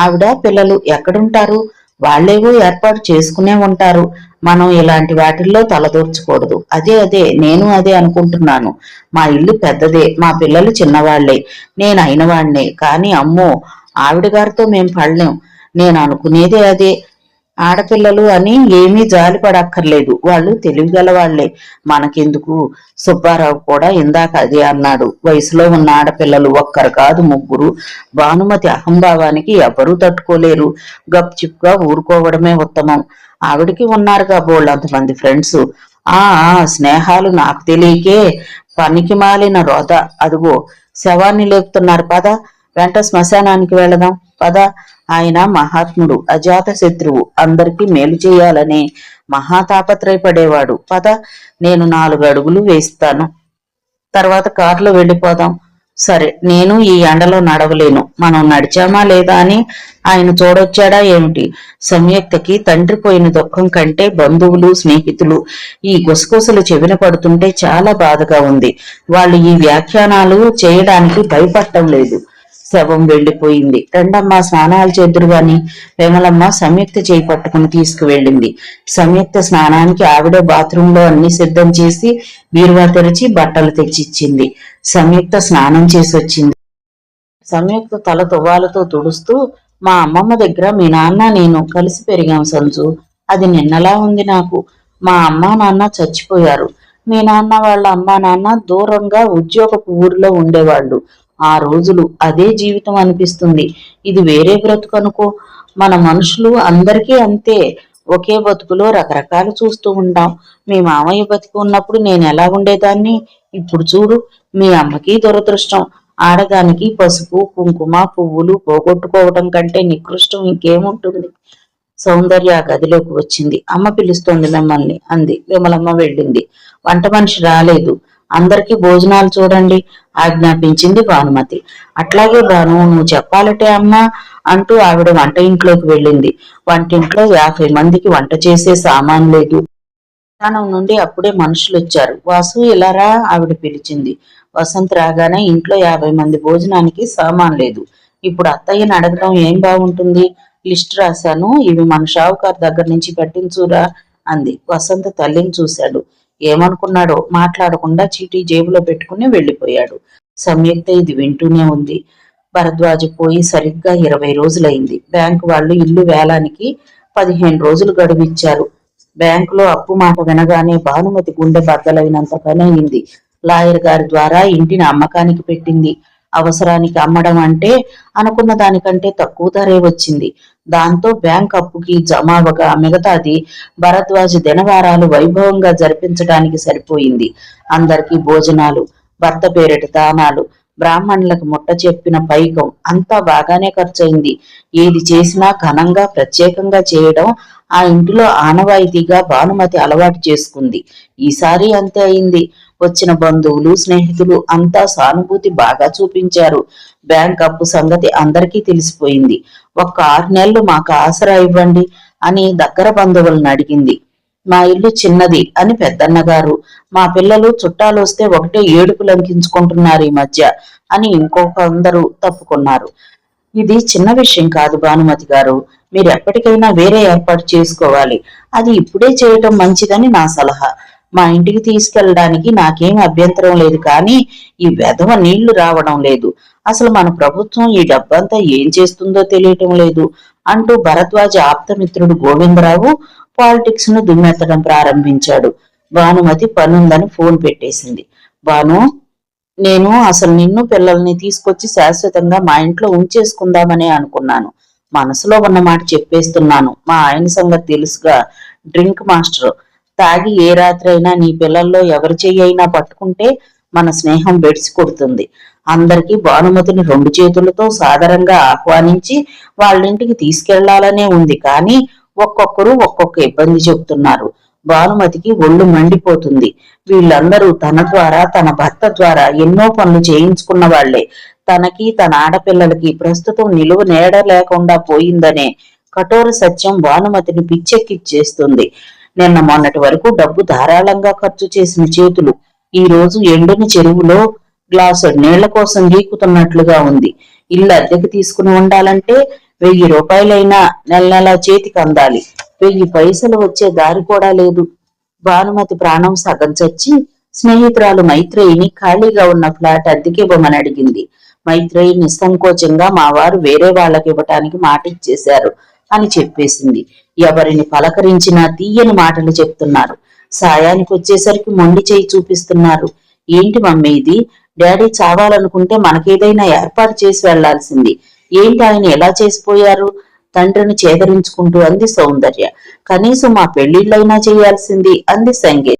Speaker 1: ఆవిడ పిల్లలు ఎక్కడుంటారు? వాళ్లేవో ఏర్పాటు చేసుకునే ఉంటారు. మనం ఇలాంటి వాటిల్లో తలదూర్చకూడదు. అదే నేను అదే అనుకుంటున్నాను. మా ఇల్లు పెద్దదే, మా పిల్లలు చిన్నవాళ్లే, నేను అయినవాళ్నే. కానీ అమ్మో, ఆవిడ గారితో మేం పడలేం. నేను అనుకునేదే అదే. ఆడపిల్లలు అని ఏమీ జాలిపడక్కర్లేదు. వాళ్ళు తెలివిగలవాళ్లే. మనకెందుకు? సుబ్బారావు కూడా ఇందాక అదే అన్నాడు. వయసులో ఉన్న ఆడపిల్లలు 1 కాదు 3. భానుమతి అహంభావానికి ఎవరూ తట్టుకోలేరు. గప్చిప్గా ఊరుకోవడమే ఉత్తమం. ఆవిడికి ఉన్నారుగా బోళ్ళంతమంది ఫ్రెండ్స్. ఆ స్నేహాలు నాకు తెలియకే పనికి మాలిన రోత. అదిగో శవాన్ని లేపుతున్నారు. పద, వెంట శ్మశానానికి వెళదాం. పద. ఆయన మహాత్ముడు, అజాత శత్రువు, అందరికీ మేలు చేయాలనే మహాతాపత్రయపడేవాడు. పద, నేను 4 అడుగులు వేస్తాను. తర్వాత కారులో వెళ్ళిపోదాం. సరే, నేను ఈ ఎండలో నడవలేను. మనం నడిచామా లేదా అని ఆయన చూడొచ్చాడా ఏమిటి? సంయుక్తకి తండ్రి పోయిన దుఃఖం కంటే బంధువులు, స్నేహితులు ఈ గుసగుసలు చెవిన పడుతుంటే చాలా బాధగా ఉంది. వాళ్ళు ఈ వ్యాఖ్యానాలు చేయడానికి భయపడటం లేదు. శవం వెళ్లిపోయింది. రెండమ్మ స్నానాలు చేద్దురు గాని విమలమ్మ సంయుక్త చేయి పట్టుకుని తీసుకువెళ్ళింది. సంయుక్త స్నానానికి ఆవిడే బాత్రూంలో అన్ని సిద్ధం చేసి బీరువా తెరిచి బట్టలు తెచ్చిచ్చింది. సంయుక్త స్నానం చేసి వచ్చింది. సంయుక్త తల తువ్వాలతో తుడుస్తూ, మా అమ్మమ్మ దగ్గర మీ నాన్న నేను కలిసి పెరిగాం సంజు. అది నిన్నలా ఉంది నాకు. మా అమ్మా నాన్న చచ్చిపోయారు. మీ నాన్న వాళ్ళ అమ్మా నాన్న దూరంగా ఉద్యోగపు ఊరిలో ఉండేవాళ్ళు. ఆ రోజులు అదే జీవితం అనిపిస్తుంది. ఇది వేరే బ్రతుకు అనుకో. మన మనుషులు అందరికీ అంతే. ఒకే బతుకులో రకరకాలు చూస్తూ ఉంటాం. మీ మామయ్య బతికి ఉన్నప్పుడు నేను ఎలా ఉండేదాన్ని. ఇప్పుడు చూడు. మీ అమ్మకి దురదృష్టం. ఆడదానికి పసుపు కుంకుమ పువ్వులు పోగొట్టుకోవటం కంటే నికృష్టం ఇంకేముంటుంది. సౌందర్య ఆ గదిలోకి వచ్చింది. అమ్మ పిలుస్తోంది మిమ్మల్ని అంది. విమలమ్మ వెళ్ళింది. వంట మనిషి రాలేదు. అందరికీ భోజనాలు చూడండి ఆజ్ఞాపించింది భానుమతి. అట్లాగే భాను, నువ్వు చెప్పాలటే అమ్మా అంటూ ఆవిడ వంట ఇంట్లోకి వెళ్ళింది. వంటింట్లో 50 మందికి వంట చేసే సామాన్ లేదు. దుకాణం నుండి అప్పుడే మనుషులు వచ్చారు. వాసు ఇలారా ఆవిడ పిలిచింది. వసంత్ రాగానే ఇంట్లో 50 మంది భోజనానికి సామాన్ లేదు. ఇప్పుడు అత్తయ్యని అడగడం ఏం బాగుంటుంది. లిస్ట్ రాశాను, ఇవి మన షావుకారు దగ్గర నుంచి పట్టించురా అంది. వసంత్ తల్లిని చూశాడు. ఏమనుకున్నాడో మాట్లాడకుండా చీటీ జేబులో పెట్టుకుని వెళ్ళిపోయాడు. సంయుక్త ఇది వింటూనే ఉంది. భరద్వాజ పోయి సరిగ్గా 20 రోజులైంది. బ్యాంకు వాళ్ళు ఇల్లు వేలానికి 15 రోజులు గడువిచ్చారు. బ్యాంకులో అప్పు మాట వినగానే భానుమతి గుండె బద్దలైనంత పని అయింది. లాయర్ గారి ద్వారా ఇంటిని అమ్మకానికి పెట్టింది. అవసరానికి అమ్మడం అంటే అనుకున్న దానికంటే తక్కువ ధరే వచ్చింది. దాంతో బ్యాంక్ అప్పుకి జమావగా మిగతాది భరద్వాజ దినవారాలు వైభవంగా జరిపించడానికి సరిపోయింది. అందరికీ భోజనాలు, భర్త పేరిట దానాలు, బ్రాహ్మణులకు ముట్ట చెప్పిన పైకం అంతా బాగానే ఖర్చయింది. ఏది చేసినా ఘనంగా ప్రత్యేకంగా చేయడం ఆ ఇంటిలో ఆనవాయితీగా భానుమతి అలవాటు చేసుకుంది. ఈసారి అంతే అయింది. వచ్చిన బంధువులు స్నేహితులు అంతా సానుభూతి బాగా చూపించారు. బ్యాంక్ అప్పు సంగతి అందరికీ తెలిసిపోయింది. ఒక్క 6 నెలలు మాకు ఆసరా ఇవ్వండి అని దగ్గర బంధువులను అడిగింది. మా ఇల్లు చిన్నది అని పెద్దన్నగారు, మా పిల్లలు చుట్టాలు వస్తే ఒకటే ఏడుపు లంకించుకుంటున్నారు ఈ మధ్య అని ఇంకొకందరూ తప్పుకున్నారు. ఇది చిన్న విషయం కాదు భానుమతి గారు. మీరు ఎప్పటికైనా వేరే ఏర్పాటు చేసుకోవాలి. అది ఇప్పుడే చేయటం మంచిదని నా సలహా. మా ఇంటికి తీసుకెళ్ళడానికి నాకేం అభ్యంతరం లేదు, కానీ ఈ వెధవ నీళ్లు రావడం లేదు. అసలు మన ప్రభుత్వం ఈ డబ్బంతా ఏం చేస్తుందో తెలియటం లేదు అంటూ భరద్వాజ ఆప్తమిత్రుడు గోవిందరావు పాలిటిక్స్ ను దుమ్మెత్తడం ప్రారంభించాడు. భానుమతి పనుందని ఫోన్ పెట్టేసింది. భాను, నేను అసలు నిన్ను పిల్లల్ని తీసుకొచ్చి శాశ్వతంగా మా ఇంట్లో ఉంచేసుకుందామనే అనుకున్నాను. మనసులో ఉన్న మాట చెప్పేస్తున్నాను. మా ఆయన సంగతి తెలుసుగా, డ్రింక్ మాస్టర్. తాగి ఏ రాత్రి అయినా నీ పిల్లల్లో ఎవరి చెయ్యి అయినా పట్టుకుంటే మన స్నేహం బెడిసి కొడుతుంది. అందరికీ భానుమతిని 2 చేతులతో సాదరంగా ఆహ్వానించి వాళ్ళింటికి తీసుకెళ్లాలనే ఉంది, కానీ ఒక్కొక్కరు ఒక్కొక్క ఇబ్బంది చెబుతున్నారు. భానుమతికి ఒళ్ళు మండిపోతుంది. వీళ్ళందరూ తన ద్వారా తన భర్త ద్వారా ఎన్నో పనులు చేయించుకున్న వాళ్లే. తనకి తన ఆడపిల్లలకి ప్రస్తుతం నిలువ నీడ లేకుండా పోయిందనే కఠోర సత్యం భానుమతిని పిచ్చెక్కిచ్చేస్తుంది. నిన్న మొన్నటి వరకు డబ్బు ధారాళంగా ఖర్చు చేసిన చేతులు ఈ రోజు ఎండుని చెరువులో గ్లాసు నీళ్ల కోసం గీకుతున్నట్లుగా ఉంది. ఇల్లు అద్దెకి తీసుకుని ఉండాలంటే 1000 రూపాయలైనా నెల నెలా చేతికి అందాలి. 1000 పైసలు వచ్చే దారి కూడా లేదు. భానుమతి ప్రాణం సగం చచ్చి స్నేహితురాలు మైత్రేయిని ఖాళీగా ఉన్న ఫ్లాట్ అద్దెకివ్వమని అడిగింది. మైత్రేయి నిస్సంకోచంగా మా వారు వేరే వాళ్ళకి ఇవ్వటానికి మాట ఇచ్చేశారు అని చెప్పేసింది. ఎవరిని పలకరించినా తీయని మాటలు చెప్తున్నారు. సాయానికి వచ్చేసరికి మొండి చేయి చూపిస్తున్నారు. ఏంటి మమ్మీ ఇది? డాడీ చావాలనుకుంటే మనకేదైనా ఏర్పాటు చేసి వెళ్లాల్సింది. ఏంటి ఆయన ఎలా చేసిపోయారు? తండ్రిని చేదరించుకుంటూ అంది సౌందర్య. కనీసం మా పెళ్లిళ్ళైనా చేయాల్సింది అంది సంగీత.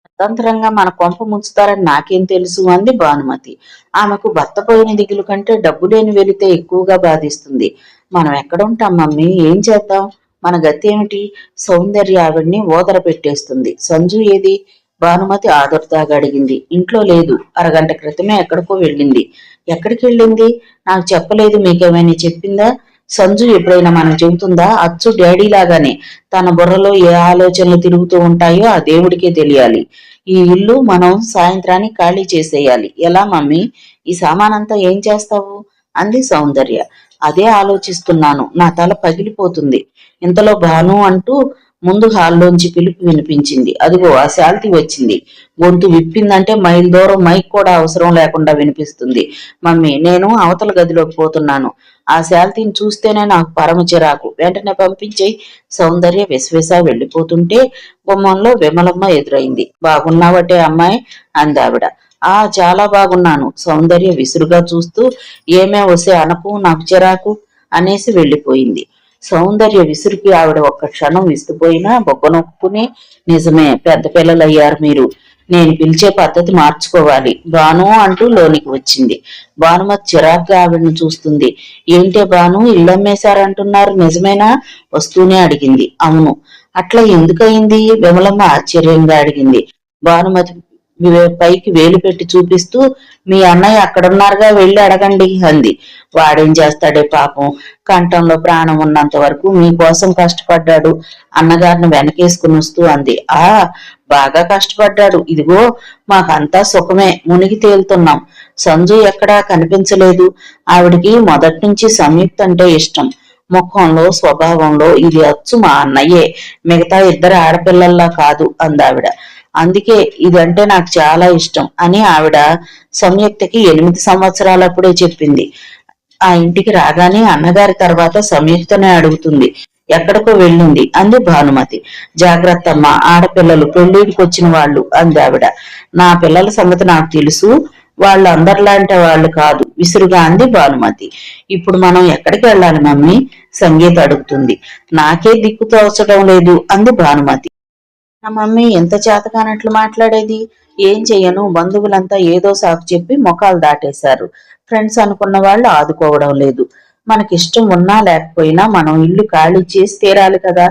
Speaker 1: స్వతంత్రంగా మన కొంప ముంచుతారని నాకేం తెలుసు అంది భానుమతి. ఆమెకు భర్త పోయిన దిగులు కంటే డబ్బు లేని వెళితే ఎక్కువగా బాధిస్తుంది. మనం ఎక్కడుంటాం మమ్మీ? ఏం చేద్దాం? మన గతి ఏమిటి? సౌందర్య ఆవిడ్ని ఓదర పెట్టేస్తుంది. సంజు ఏది? భానుమతి ఆదుర్దాగా అడిగింది. ఇంట్లో లేదు. అరగంట క్రితమే ఎక్కడికో వెళ్ళింది. ఎక్కడికి వెళ్ళింది? నాకు చెప్పలేదు. మీకేమైనా చెప్పిందా? సంజు ఎప్పుడైనా మనం చెబుతుందా? అచ్చు డాడీ లాగానే తన బుర్రలో ఏ ఆలోచనలు తిరుగుతూ ఉంటాయో ఆ దేవుడికే తెలియాలి. ఈ ఇల్లు మనం సాయంత్రానికి ఖాళీ చేసేయాలి. ఎలా మమ్మీ? ఈ సామానంతా ఏం చేస్తావు అంది సౌందర్య. అదే ఆలోచిస్తున్నాను. నా తల పగిలిపోతుంది. ఇంతలో భాను అంటూ ముందు హాల్లోంచి పిలుపు వినిపించింది. అదిగో ఆ శాల్తీ వచ్చింది. గొంతు విప్పిందంటే మైల్ దూరం మైక్ కూడా అవసరం లేకుండా వినిపిస్తుంది. మమ్మీ, నేను అవతల గదిలోకి పోతున్నాను. ఆ శాల్తీని చూస్తేనే నాకు పరమ చిరాకు. వెంటనే పంపించేయి. సౌందర్య విశ్వేశ వెళ్ళిపోతుంటే గుమ్మంలో విమలమ్మ ఎదురైంది. బాగున్నావటే అమ్మాయి అందావిడ. చాలా బాగున్నాను. సౌందర్య విసురుగా చూస్తూ ఏమే వసే అనకు, నాకు చిరాకు అనేసి వెళ్ళిపోయింది. సౌందర్య విసురుకి ఆవిడ ఒక్క క్షణం విస్తుపోయినా బొగ్గ నొక్కుని, నిజమే, పెద్ద పిల్లలయ్యారు మీరు. నేను పిలిచే పద్ధతి మార్చుకోవాలి భాను అంటూ లోనికి వచ్చింది. భానుమతి చిరాగ్గా ఆవిడను చూస్తుంది. ఏంటే భాను, ఇల్లమ్మేశారంటున్నారు, నిజమేనా? వస్తూనే అడిగింది. అవును. అట్లా ఎందుకయింది? విమలమ్మ ఆశ్చర్యంగా అడిగింది. భానుమతి పైకి వేలు పెట్టి చూపిస్తూ, మీ అన్నయ్య అక్కడున్నారుగా, వెళ్ళి అడగండి అంది. వాడేం చేస్తాడే పాపం, కంఠంలో ప్రాణం ఉన్నంత వరకు మీకోసం కష్టపడ్డాడు అన్నగారిని వెనకేసుకుని వస్తూ అంది. బాగా కష్టపడ్డాడు. ఇదిగో మాకంతా సుఖమే, మునిగి తేలుతున్నాం. సంజు ఎక్కడా కనిపించలేదు. ఆవిడికి మొదటి నుంచి సంయుక్త అంటే ఇష్టం. ముఖంలో స్వభావంలో ఇది అచ్చు మా అన్నయ్యే, మిగతా ఇద్దరు ఆడపిల్లల్లా కాదు అందావిడ. అందుకే ఇదంటే నాకు చాలా ఇష్టం అని ఆవిడ సంయుక్తకి 8 సంవత్సరాలప్పుడే చెప్పింది. ఆ ఇంటికి రాగానే అన్నగారి తర్వాత సంయుక్తనే అడుగుతుంది. ఎక్కడికో వెళ్ళింది అంది భానుమతి. జాగ్రత్తమ్మ, ఆడపిల్లలు పెళ్లిడికి వచ్చిన వాళ్ళు అందావిడ. నా పిల్లల సంగతి నాకు తెలుసు, వాళ్ళు అందరిలాంటి వాళ్ళు కాదు విసురుగా అంది భానుమతి. ఇప్పుడు మనం ఎక్కడికి వెళ్ళాలి మమ్మీ? సంగీత అడుగుతుంది. నాకే దిక్కు తోచడం లేదు అంది భానుమతి. నా మమ్మీ ఎంత చేతకానట్లు మాట్లాడేది. ఏం చెయ్యను, బంధువులంతా ఏదో సాకు చెప్పి మొఖాలు దాటేశారు. ఫ్రెండ్స్ అనుకున్న వాళ్ళు ఆదుకోవడం లేదు. మనకిష్టం ఉన్నా లేకపోయినా మనం ఇల్లు ఖాళీ చేసి తీరాలి కదా,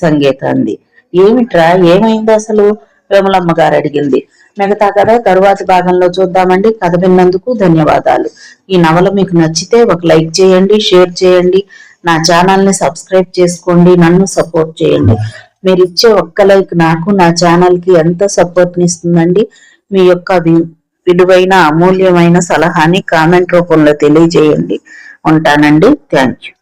Speaker 1: సంగీత అంది. ఏమిట్రా, ఏమైంది అసలు? విమలమ్మ గారు అడిగింది. మిగతా కథ తరువాతి భాగంలో చూద్దామండి. కథ విన్నందుకు ధన్యవాదాలు. ఈ నవల మీకు నచ్చితే ఒక లైక్ చేయండి, షేర్ చేయండి, నా ఛానల్ ని సబ్స్క్రైబ్ చేసుకోండి, నన్ను సపోర్ట్ చేయండి. మీరు ఇచ్చే ఒక్క లైక్ నాకు, నా ఛానల్ కి ఎంత సపోర్ట్ ఇస్తుందండి. మీ యొక్క విలువైన అమూల్యమైన సలహాని కామెంట్ రూపంలో తెలియజేయండి. ఉంటానండి. Thank you.